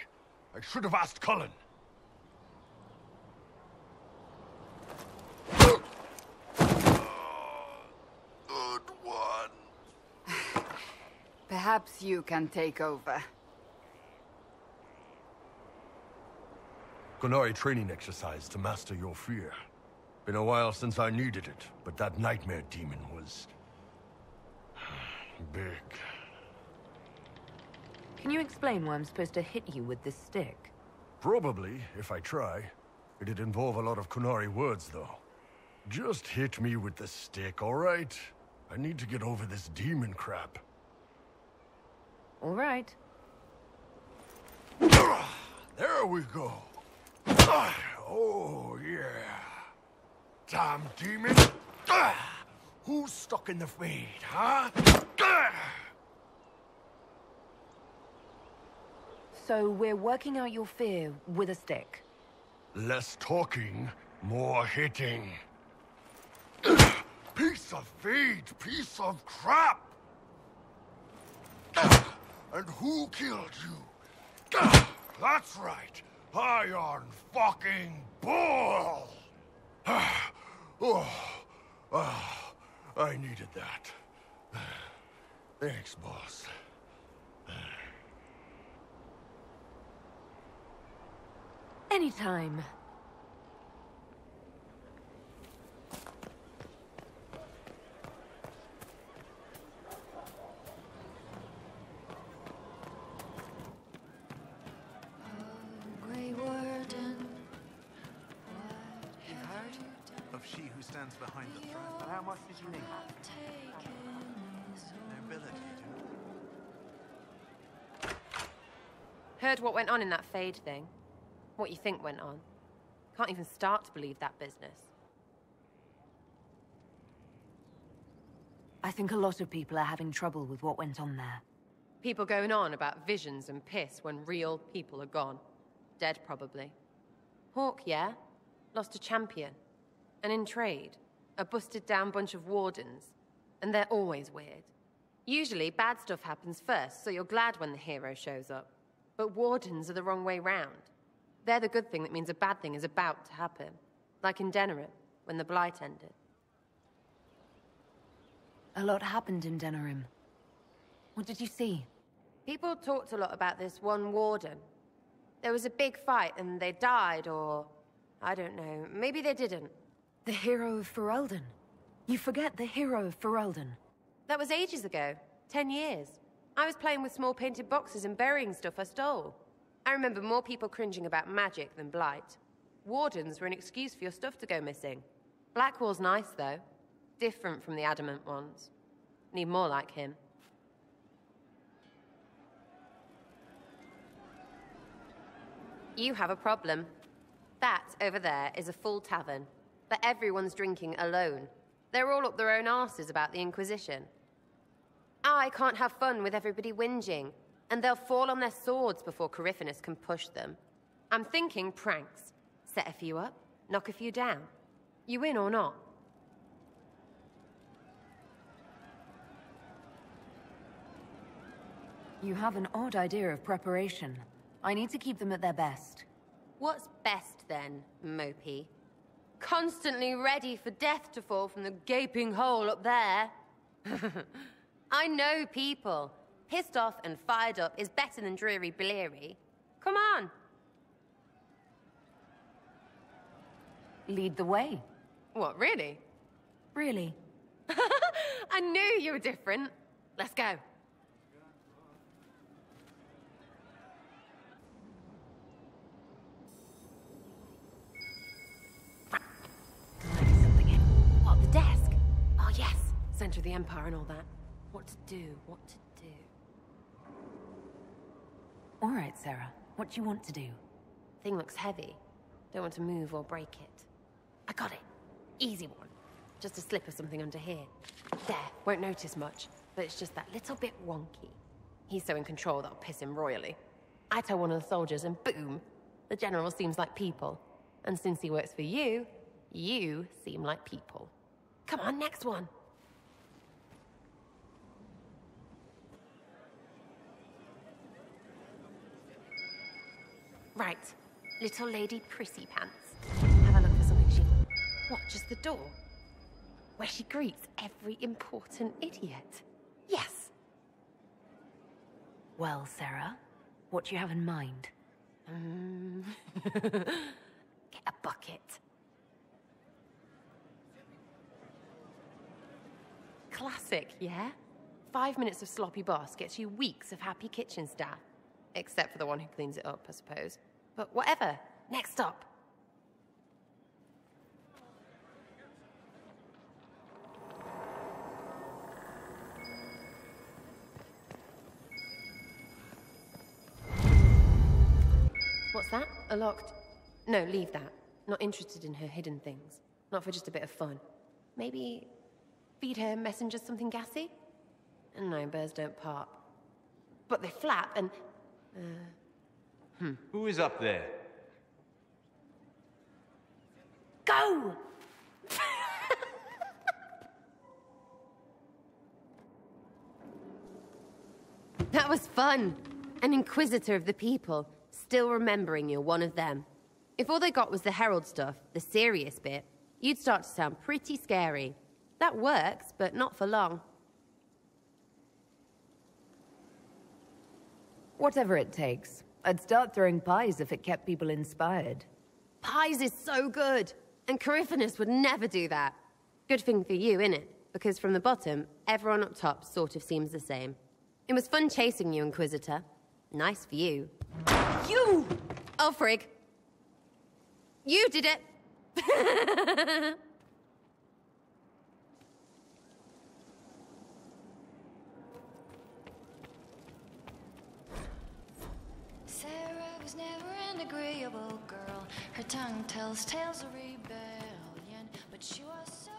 I should have asked Cullen. Good one.
Perhaps you can take over.
Qunari training exercise to master your fear. Been a while since I needed it, but that nightmare demon was... big.
Can you explain why I'm supposed to hit you with this stick?
Probably, if I try. It'd involve a lot of Qunari words, though. Just hit me with the stick, all right? I need to get over this demon crap.
All right.
There we go. Oh, yeah. Damn demon. Who's stuck in the fade, huh?
So we're working out your fear with a stick.
Less talking, more hitting. Piece of feed, piece of crap! And who killed you? That's right, Iron fucking Bull! I needed that. Thanks, boss.
Anytime.
Of she who stands behind the throne. But how much did you need? Nobility, do
Heard what went on in that Fade thing. What you think went on. Can't even start to believe that business.
I think a lot of people are having trouble with what went on there.
People going on about visions and piss when real people are gone. Dead, probably. Hawk, yeah? Lost a champion. And in trade, a busted down bunch of wardens. And they're always weird. Usually, bad stuff happens first, so you're glad when the hero shows up. But wardens are the wrong way round. They're the good thing that means a bad thing is about to happen. Like in Denerim, when the Blight ended.
A lot happened in Denerim. What did you see?
People talked a lot about this one warden. There was a big fight and they died, or... I don't know, maybe they didn't.
The hero of Ferelden. You forget the hero of Ferelden.
That was ages ago. 10 years. I was playing with small painted boxes and burying stuff I stole. I remember more people cringing about magic than Blight. Wardens were an excuse for your stuff to go missing. Blackwall's nice, though. Different from the adamant ones. Need more like him. You have a problem. That, over there, is a full tavern. But everyone's drinking alone. They're all up their own arses about the Inquisition. I can't have fun with everybody whinging, and they'll fall on their swords before Corypheus can push them. I'm thinking pranks. Set a few up, knock a few down. You win or not?
You have an odd idea of preparation. I need to keep them at their best.
What's best, then, Mopey? Constantly ready for death to fall from the gaping hole up there. I know people. Pissed off and fired up is better than dreary bleary. Come on.
Lead the way.
What, really?
Really.
I knew you were different. Let's go. What, the desk? Oh, yes. Center of the Empire and all that. What to do, what to do.
All right, Sarah. What do you want to do?
Thing looks heavy. Don't want to move or break it. I got it. Easy one. Just a slip or something under here. There, won't notice much, but it's just that little bit wonky. He's so in control that'll piss him royally. I tell one of the soldiers and boom, the general seems like people. And since he works for you, you seem like people. Come on, next one. Right, little lady prissy pants. Have a look for something she... What, just the door? Where she greets every important idiot. Yes.
Well, Sarah, what do you have in mind?
Get a bucket. Classic, yeah? 5 minutes of sloppy boss gets you weeks of happy kitchen staff. Except for the one who cleans it up, I suppose. But whatever. Next stop. What's that? A locked... No, leave that. Not interested in her hidden things. Not for just a bit of fun. Maybe... feed her messengers something gassy? No, birds don't pop. But they flap and...
Who is up there?
Go! That was fun. An inquisitor of the people, still remembering you're one of them. If all they got was the herald stuff, the serious bit, you'd start to sound pretty scary. That works, but not for long.
Whatever it takes. I'd start throwing pies if it kept people inspired.
Pies is so good, and Corypheus would never do that. Good thing for you, innit? Because from the bottom, everyone up top sort of seems the same. It was fun chasing you, Inquisitor. Nice for you. You! Oh, frig. You did it!
Sarah was never an agreeable girl. Her tongue tells tales of rebellion, but she was so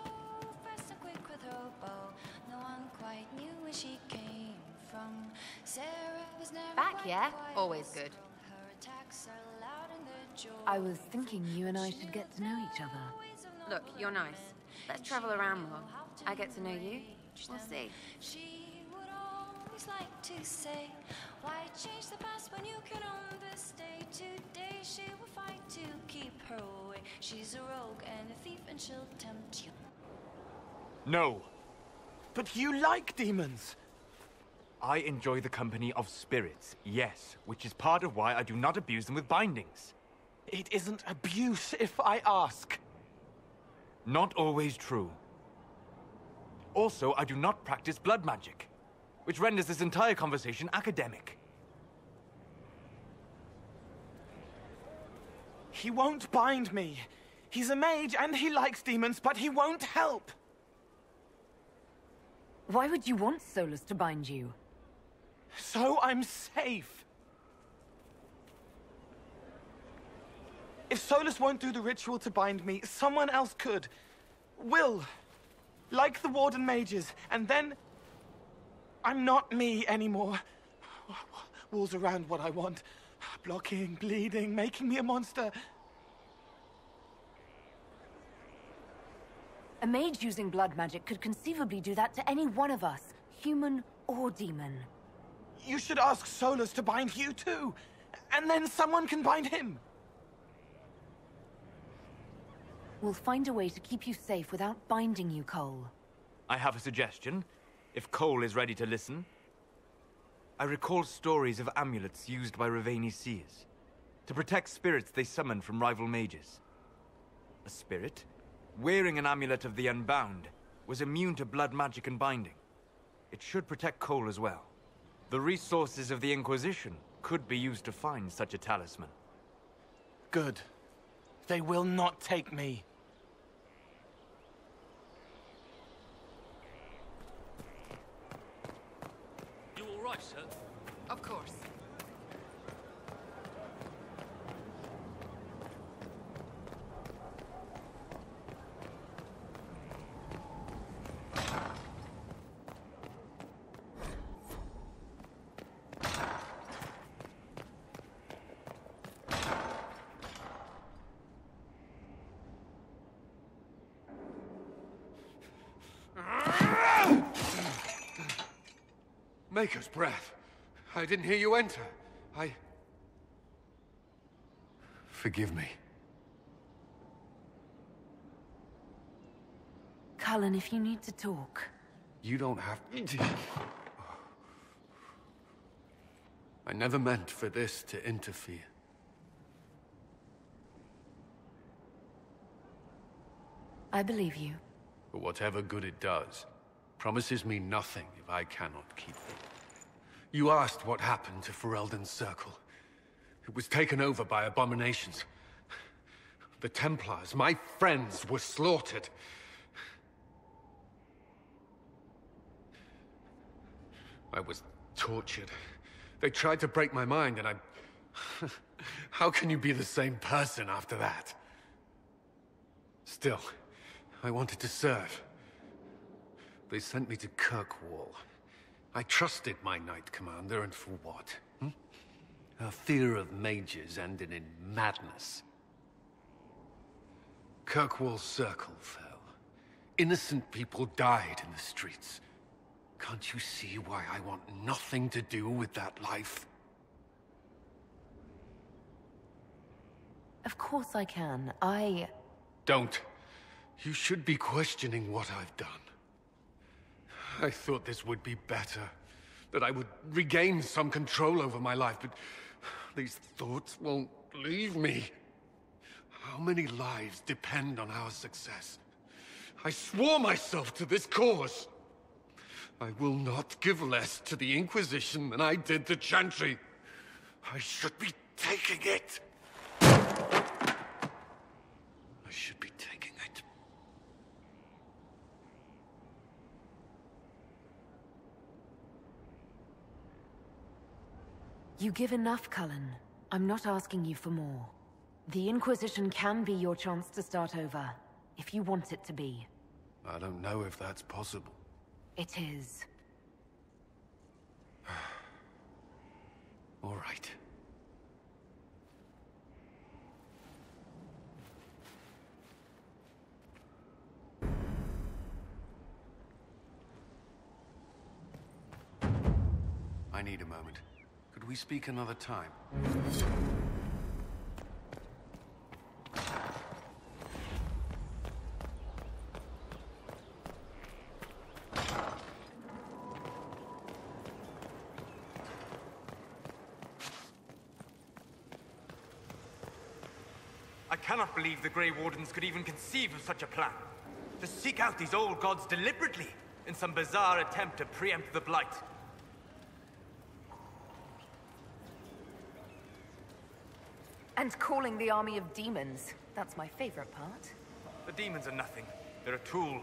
fast and quick with her bow. No one quite knew where she came from. Sarah was never
Back, yeah? Always good.
Her attacks are loud in their jaw.
I was thinking you and I should get to know each other.
Look, you're nice. Let's travel around more. I get to know you. We'll see.
She would only always like to say, why change the past when you can own this day? Today she will fight to keep her away. She's a rogue and a thief and she'll tempt you.
No. But you like demons. I enjoy the company of spirits, yes, which is part of why I do not abuse them with bindings. It isn't abuse if I ask. Not always true. Also, I do not practice blood magic, which renders this entire conversation academic. He won't bind me. He's a mage and he likes demons, but he won't help.
Why would you want Solus to bind you?
So I'm safe. If Solus won't do the ritual to bind me, someone else could. Will. Like the Warden mages. And then I'm not me anymore. Walls around what I want. Blocking, bleeding, making me a monster.
A mage using blood magic could conceivably do that to any one of us, human or demon.
You should ask Solus to bind you too. And then someone can bind him.
We'll find a way to keep you safe without binding you, Cole.
I have a suggestion, if Cole is ready to listen. I recall stories of amulets used by Raveni seers to protect spirits they summoned from rival mages. A spirit, wearing an amulet of the Unbound, was immune to blood magic and binding. It should protect Cole as well. The resources of the Inquisition could be used to find such a talisman. Good. They will not take me.
You all right, sir?
Of course.
Maker's breath. I didn't hear you enter. Forgive me.
Cullen, if you need to talk.
You don't have to. I never meant for this to interfere.
I believe you.
But whatever good it does, promises me nothing if I cannot keep it. You asked what happened to Ferelden's Circle. It was taken over by abominations. The Templars, my friends, were slaughtered. I was tortured. They tried to break my mind, and I... How can you be the same person after that? Still, I wanted to serve. They sent me to Kirkwall. I trusted my Knight Commander, and for what? Her fear of mages ended in madness. Kirkwall's Circle fell. Innocent people died in the streets. Can't you see why I want nothing to do with that life?
Of course I can.
Don't. You should be questioning what I've done. I thought this would be better. That I would regain some control over my life, but these thoughts won't leave me. How many lives depend on our success? I swore myself to this cause. I will not give less to the Inquisition than I did to Chantry. I should be taking it. I should be taking it.
You give enough, Cullen. I'm not asking you for more. The Inquisition can be your chance to start over, if you want it to be.
I don't know if that's possible.
It is.
All right. I need a moment. Could we speak another time?
I cannot believe the Grey Wardens could even conceive of such a plan. To seek out these old gods deliberately in some bizarre attempt to preempt the Blight.
And calling the army of demons. That's my favorite part.
The demons are nothing. They're a tool.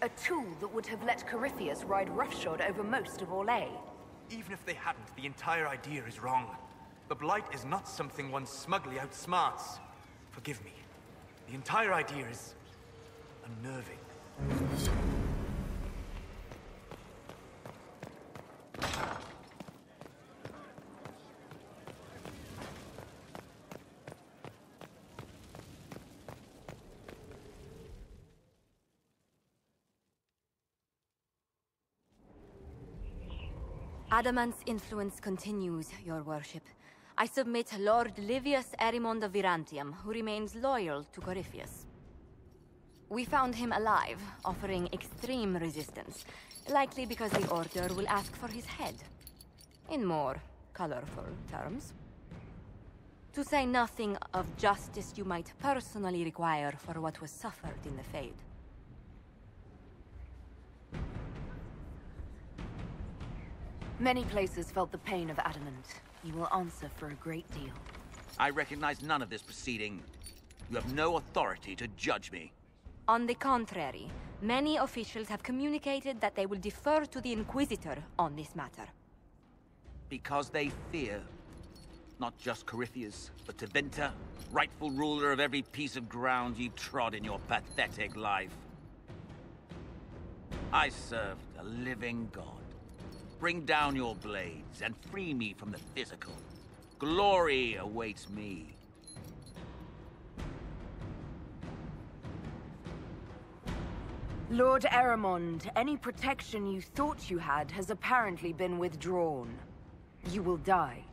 A tool that would have let Corypheus ride roughshod over most of Orlais.
Even if they hadn't, the entire idea is wrong. The Blight is not something one smugly outsmarts. Forgive me. The entire idea is unnerving.
Adamant's influence continues, your worship. I submit Lord Livius Erimond of Virantium, who remains loyal to Corypheus. We found him alive, offering extreme resistance, likely because the Order will ask for his head. In more colorful terms. To say nothing of justice you might personally require for what was suffered in the Fade.
Many places felt the pain of Adamant. He will answer for a great deal.
I recognize none of this proceeding. You have no authority to judge me.
On the contrary, many officials have communicated that they will defer to the Inquisitor on this matter.
Because they fear. Not just Corypheus, but Tevinter, rightful ruler of every piece of ground you trod in your pathetic life. I served a living god. Bring down your blades and free me from the physical. Glory awaits me.
Lord Erimond, any protection you thought you had has apparently been withdrawn. You will die.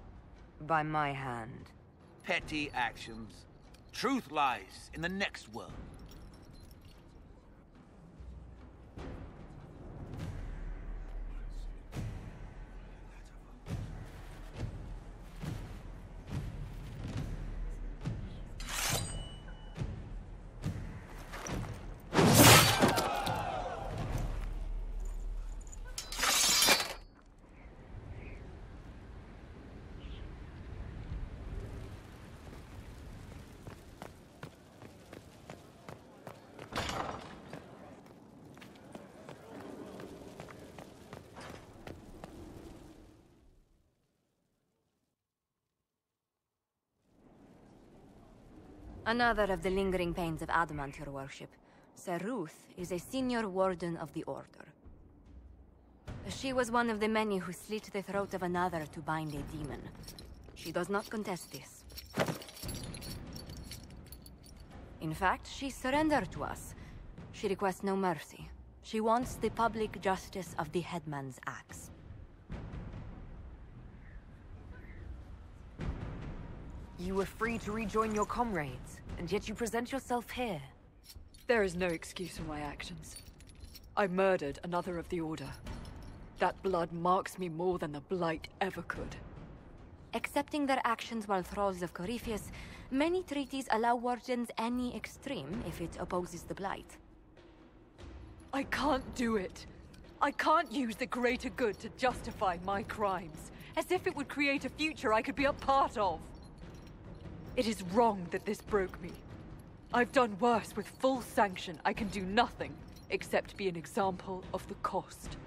By my hand.
Petty actions. Truth lies in the next world.
Another of the lingering pains of Adamant, your worship. Sir Ruth is a senior warden of the Order. She was one of the many who slit the throat of another to bind a demon. She does not contest this. In fact, she surrendered to us. She requests no mercy. She wants the public justice of the headman's axe.
You were free to rejoin your comrades, and yet you present yourself here.
There is no excuse for my actions. I murdered another of the Order. That blood marks me more than the Blight ever could.
Accepting their actions while thralls of Corypheus, many treaties allow wardens any extreme if it opposes the Blight.
I can't do it. I can't use the greater good to justify my crimes, as if it would create a future I could be a part of. It is wrong that this broke me. I've done worse with full sanction. I can do nothing except be an example of the cost.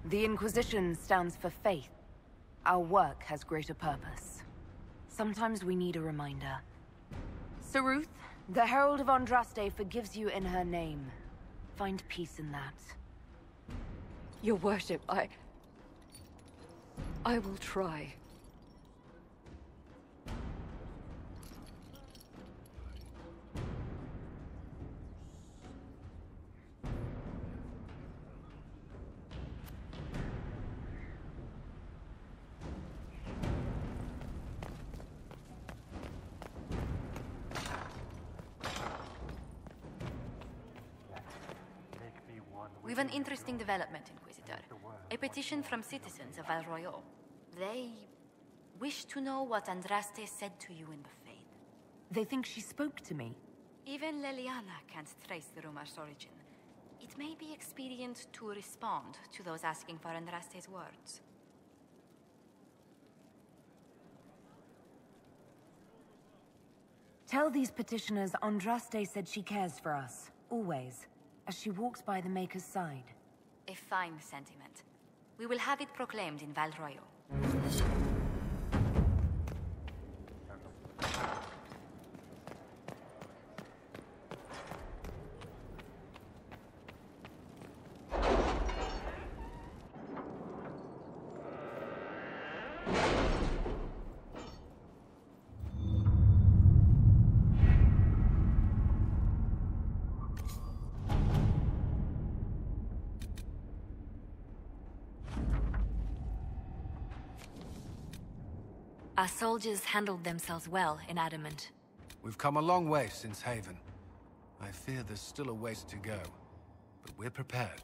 The Inquisition stands for faith. Our work has greater purpose. Sometimes we need a reminder. Sir Ruth, the Herald of Andraste forgives you in her name. Find peace in that.
Your worship, I will try.
We've an interesting development, Inquisitor. A petition from citizens of Val Royal. They wish to know what Andraste said to you in the Fade.
They think she spoke to me.
Even Leliana can't trace the rumor's origin. It may be expedient to respond to those asking for Andraste's words.
Tell these petitioners Andraste said she cares for us, always, as she walks by the Maker's side.
A fine sentiment. We will have it proclaimed in Val Royal. Our soldiers handled themselves well in Adamant.
We've come a long way since Haven. I fear there's still a ways to go, but we're prepared.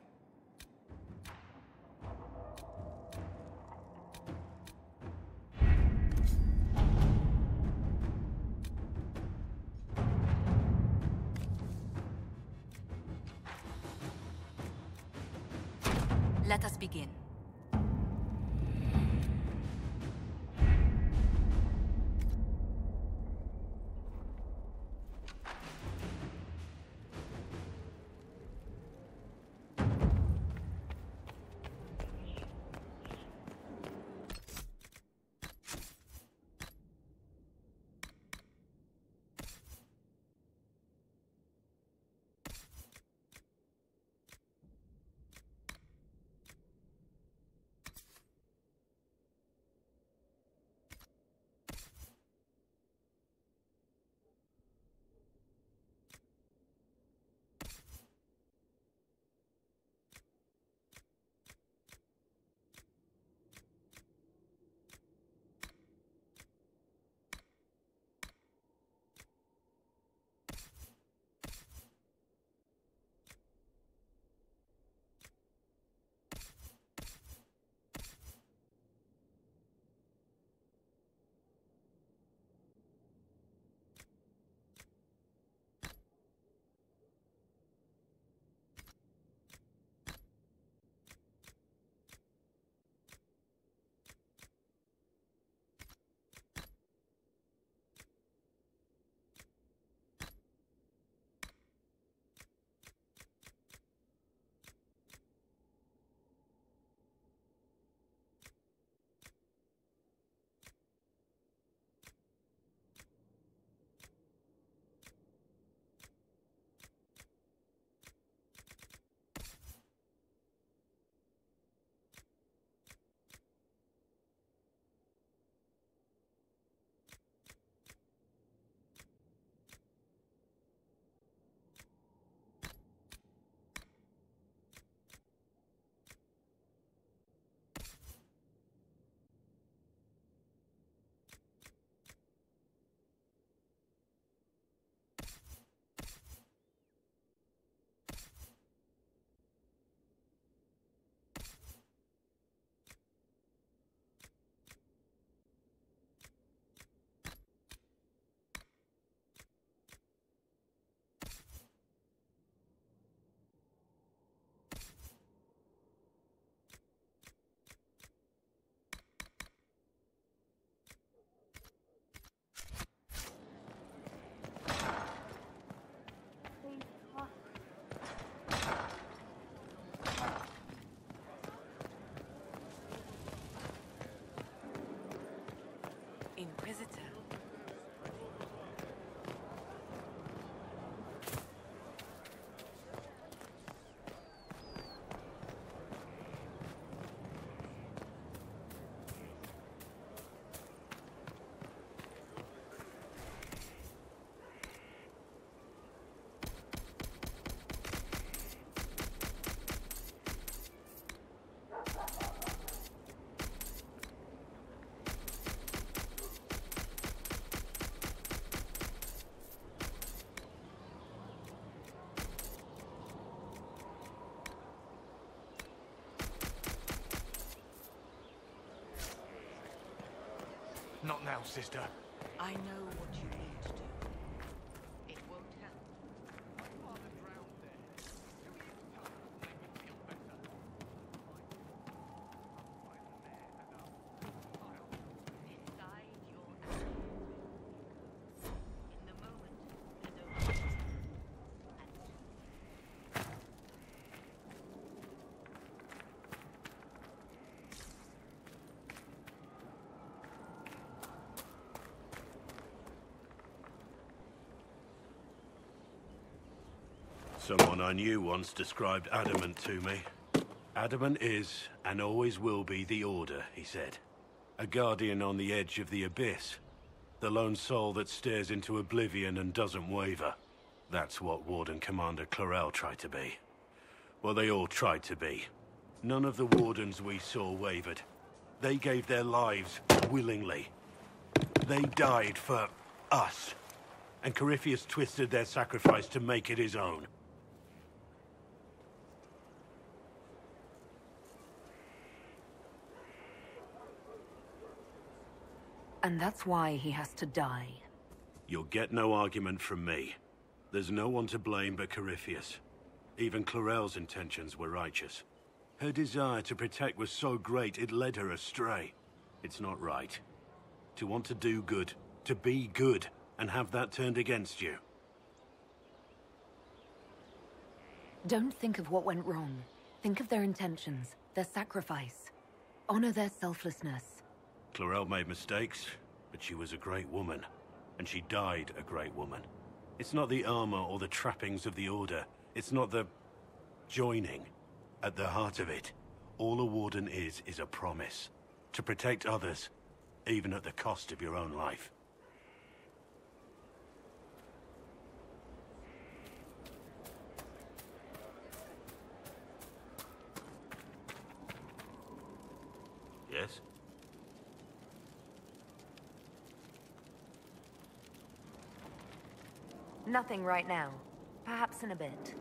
Let us begin.
now, sister.
I know what you need to do. It won't help.
Someone I knew once described Adamant to me. Adamant is, and always will be, the Order, he said. A guardian on the edge of the abyss. The lone soul that stares into oblivion and doesn't waver. That's what Warden Commander Clarel tried to be. Well, they all tried to be. None of the Wardens we saw wavered. They gave their lives willingly. They died for us. And Corypheus twisted their sacrifice to make it his own.
And that's why he has to die.
You'll get no argument from me. There's no one to blame but Corypheus. Even Clarel's intentions were righteous. Her desire to protect was so great it led her astray. It's not right. To want to do good, to be good, and have that turned against you.
Don't think of what went wrong. Think of their intentions, their sacrifice. Honor their selflessness.
Clarel made mistakes, but she was a great woman. And she died a great woman. It's not the armor or the trappings of the Order. It's not the joining. At the heart of it, all a Warden is a promise. To protect others, even at the cost of your own life. Yes?
Nothing right now. Perhaps in a bit.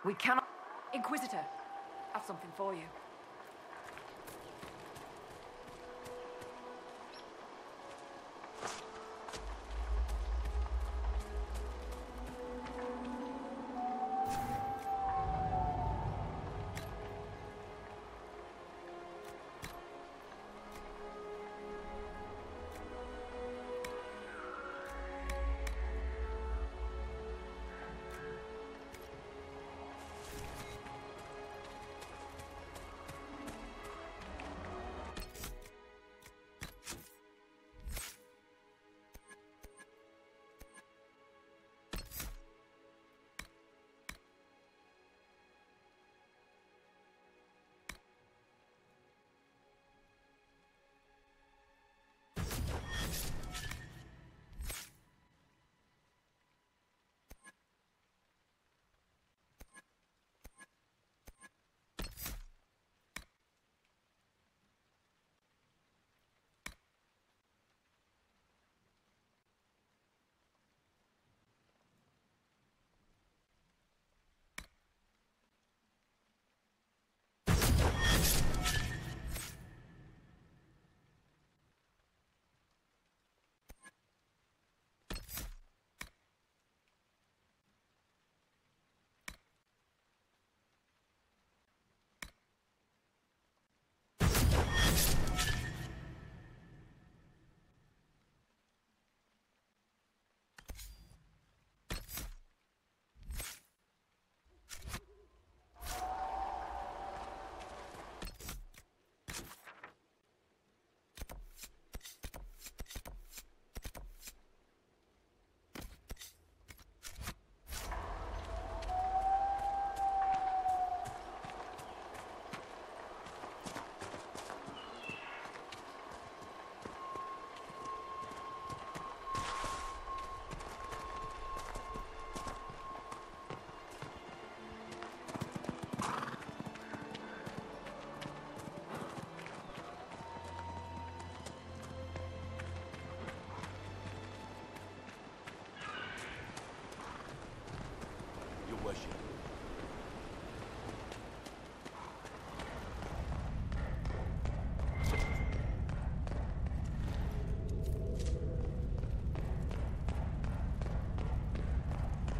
We cannot... Inquisitor, I have something for you.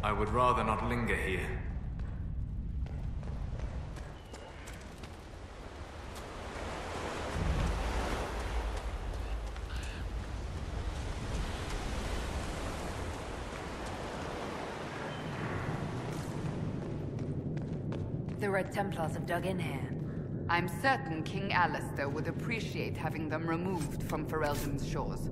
I would rather not linger here.
The Red Templars have dug in here.
I'm certain King Alistair would appreciate having them removed from Ferelden's shores.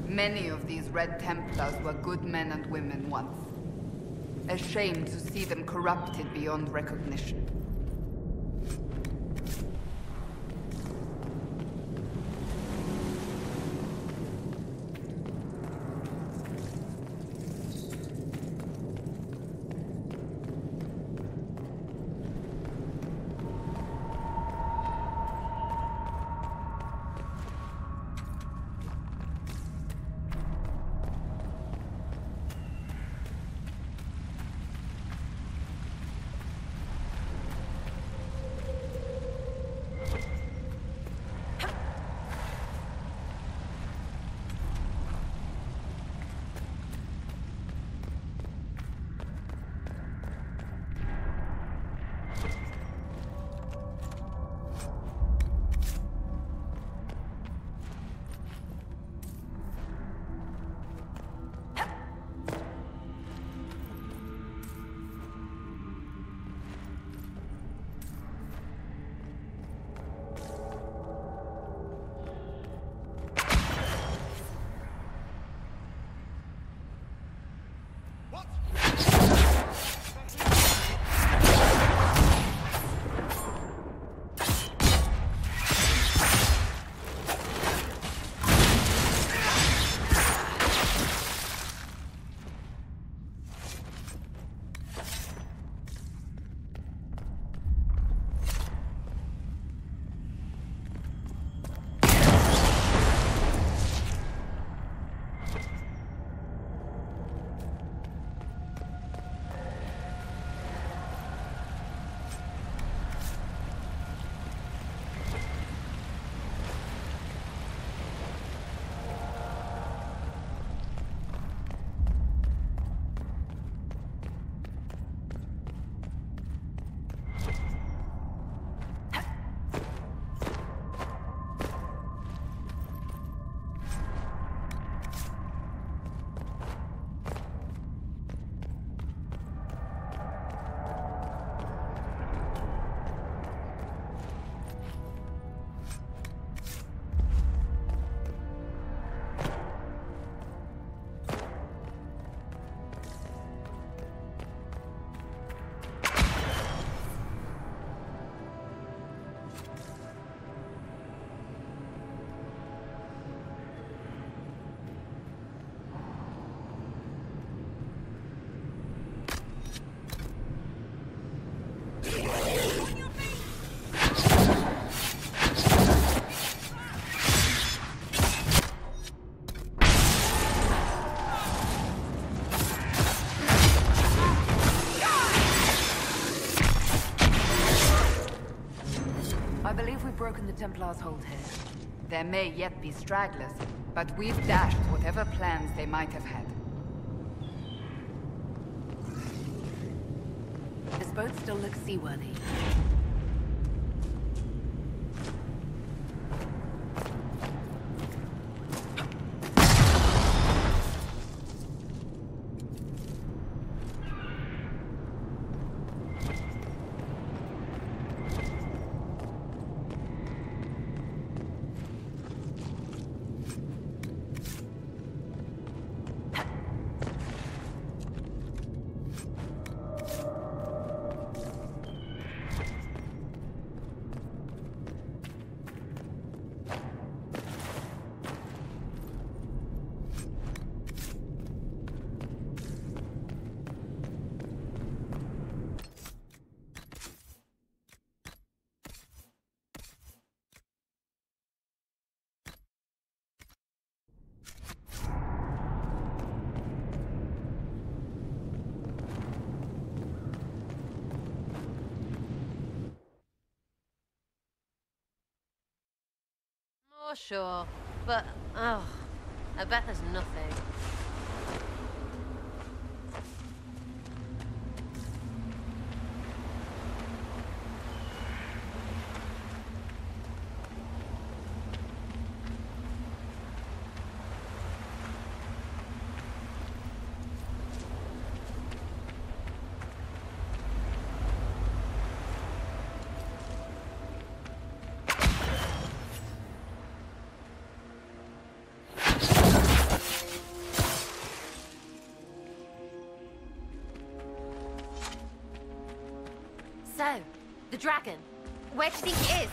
Many of these Red Templars were good men and women once. A shame to see them corrupted beyond recognition.
Broken the Templars' hold here.
There may yet be stragglers, but we've dashed whatever plans they might have had.
This boat still looks seaworthy.
Oh, sure. But, oh, I bet there's nothing.
So, the dragon. Where do you think it is?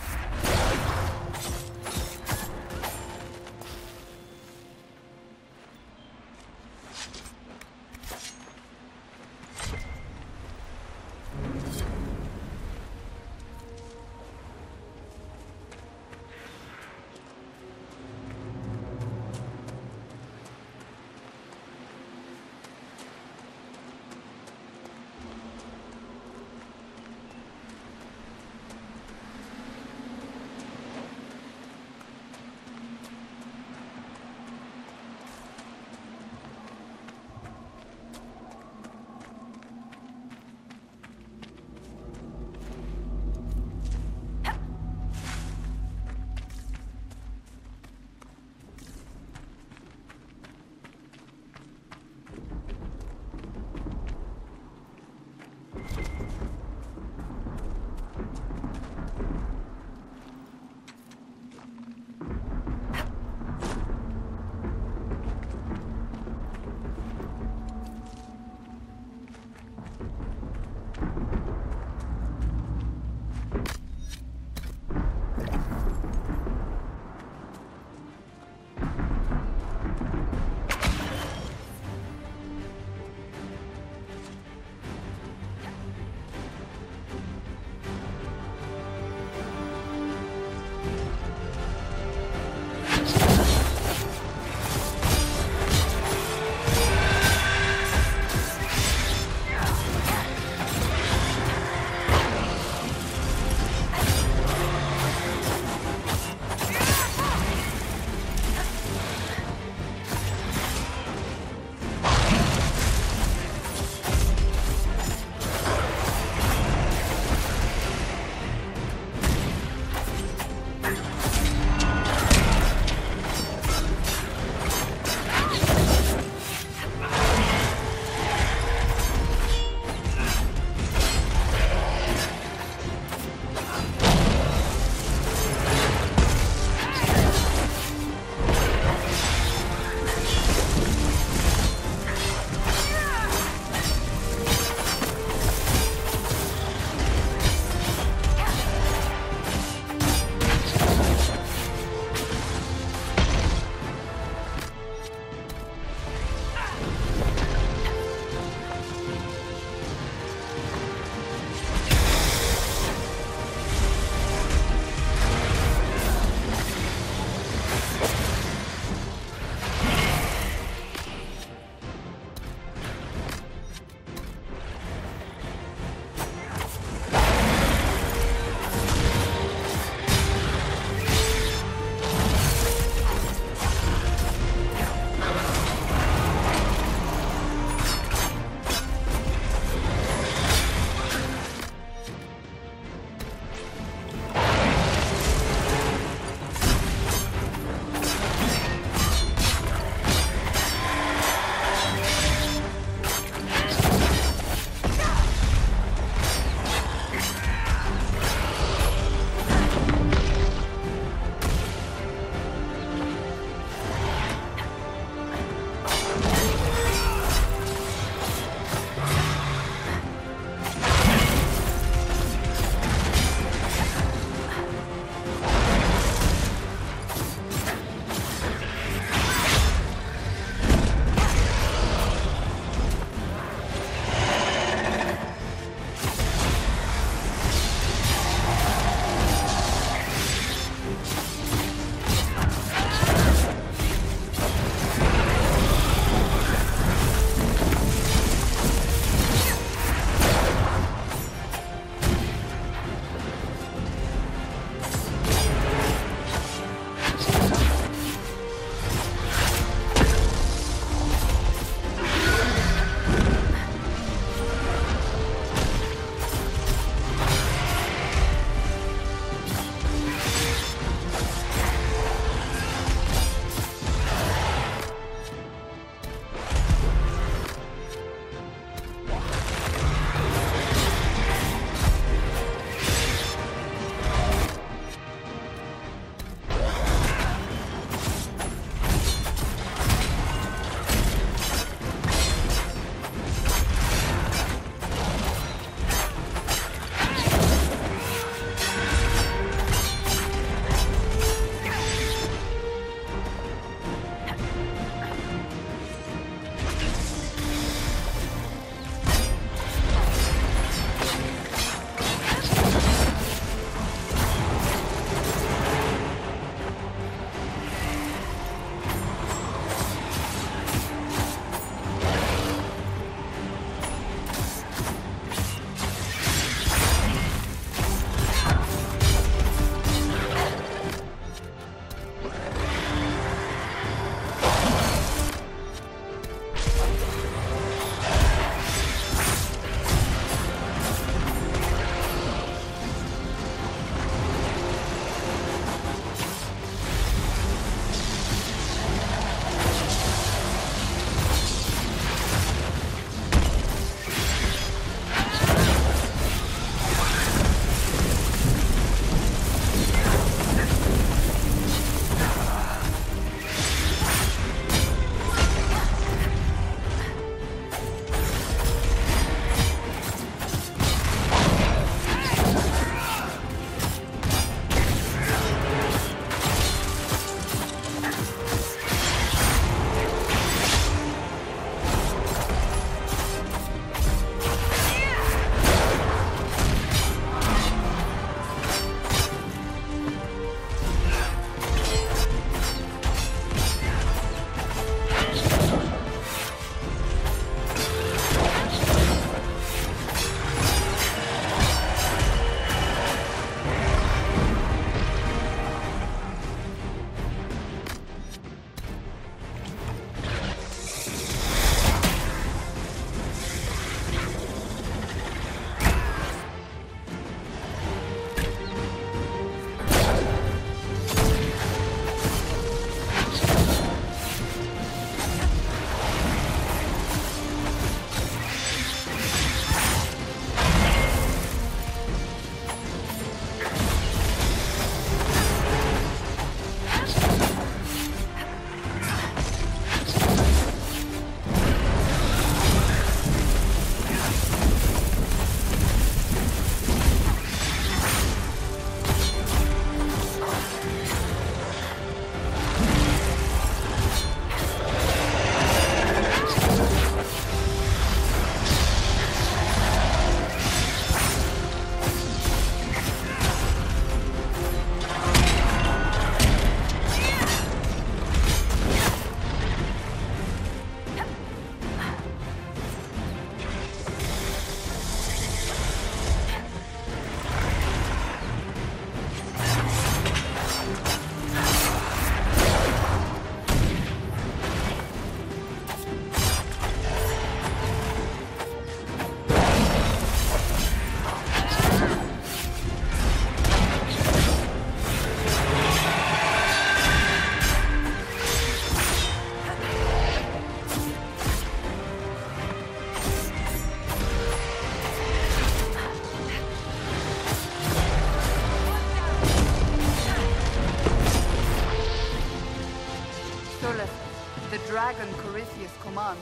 dragon Corypheus commands,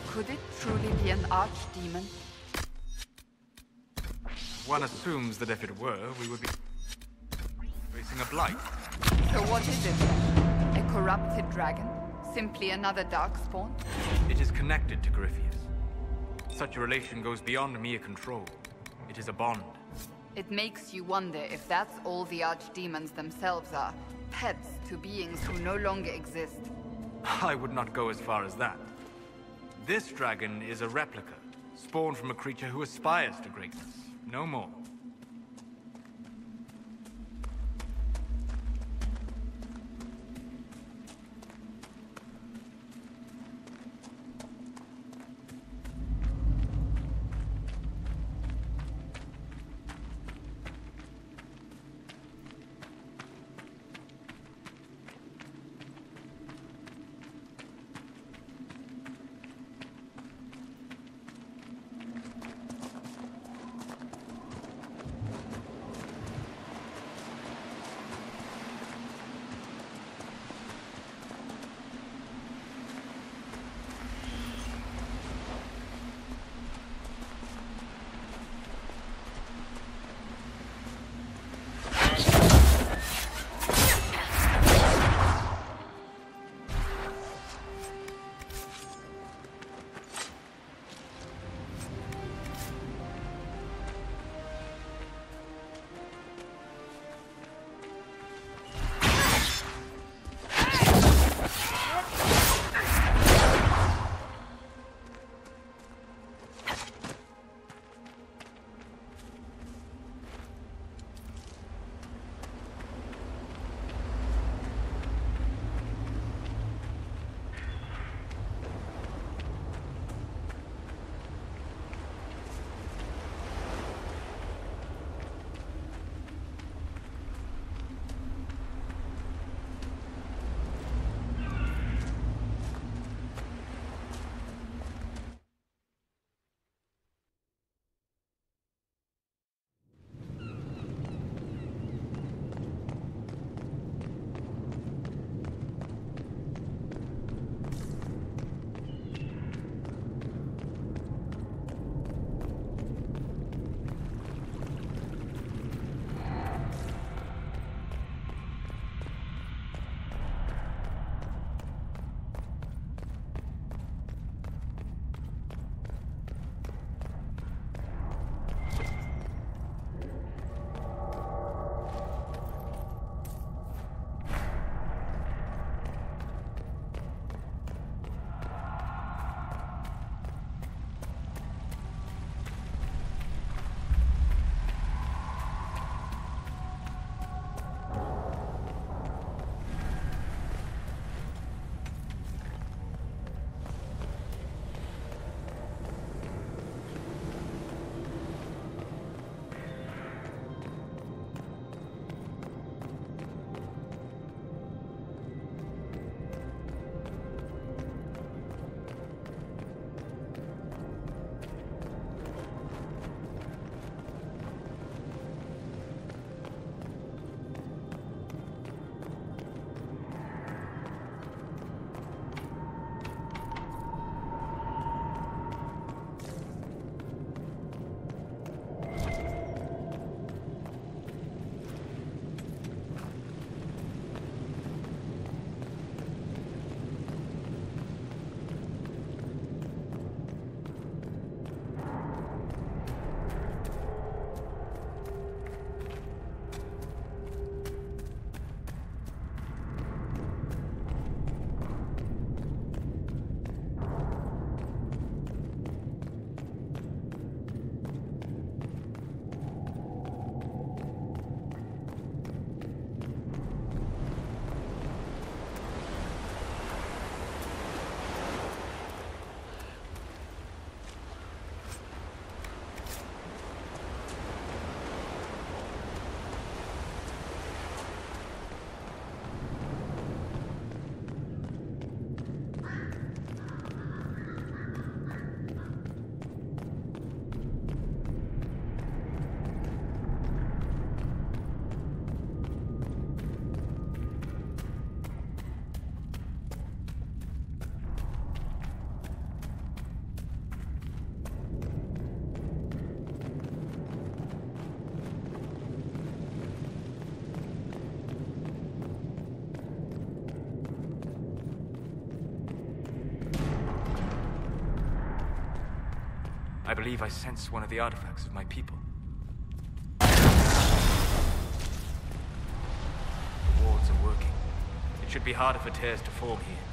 could it truly be an archdemon?
One assumes that if it were, we would be facing a blight.
So what is it? A corrupted dragon? Simply another darkspawn?
It is connected to Corypheus. Such a relation goes beyond mere control. It is a bond.
It makes you wonder if that's all the archdemons themselves are. Pets to beings who no longer exist.
I would not go as far as that. This dragon is a replica, spawned from a creature who aspires to greatness. No more. believe I sense one of the artifacts of my people. The wards are working. It should be harder for tears to form here.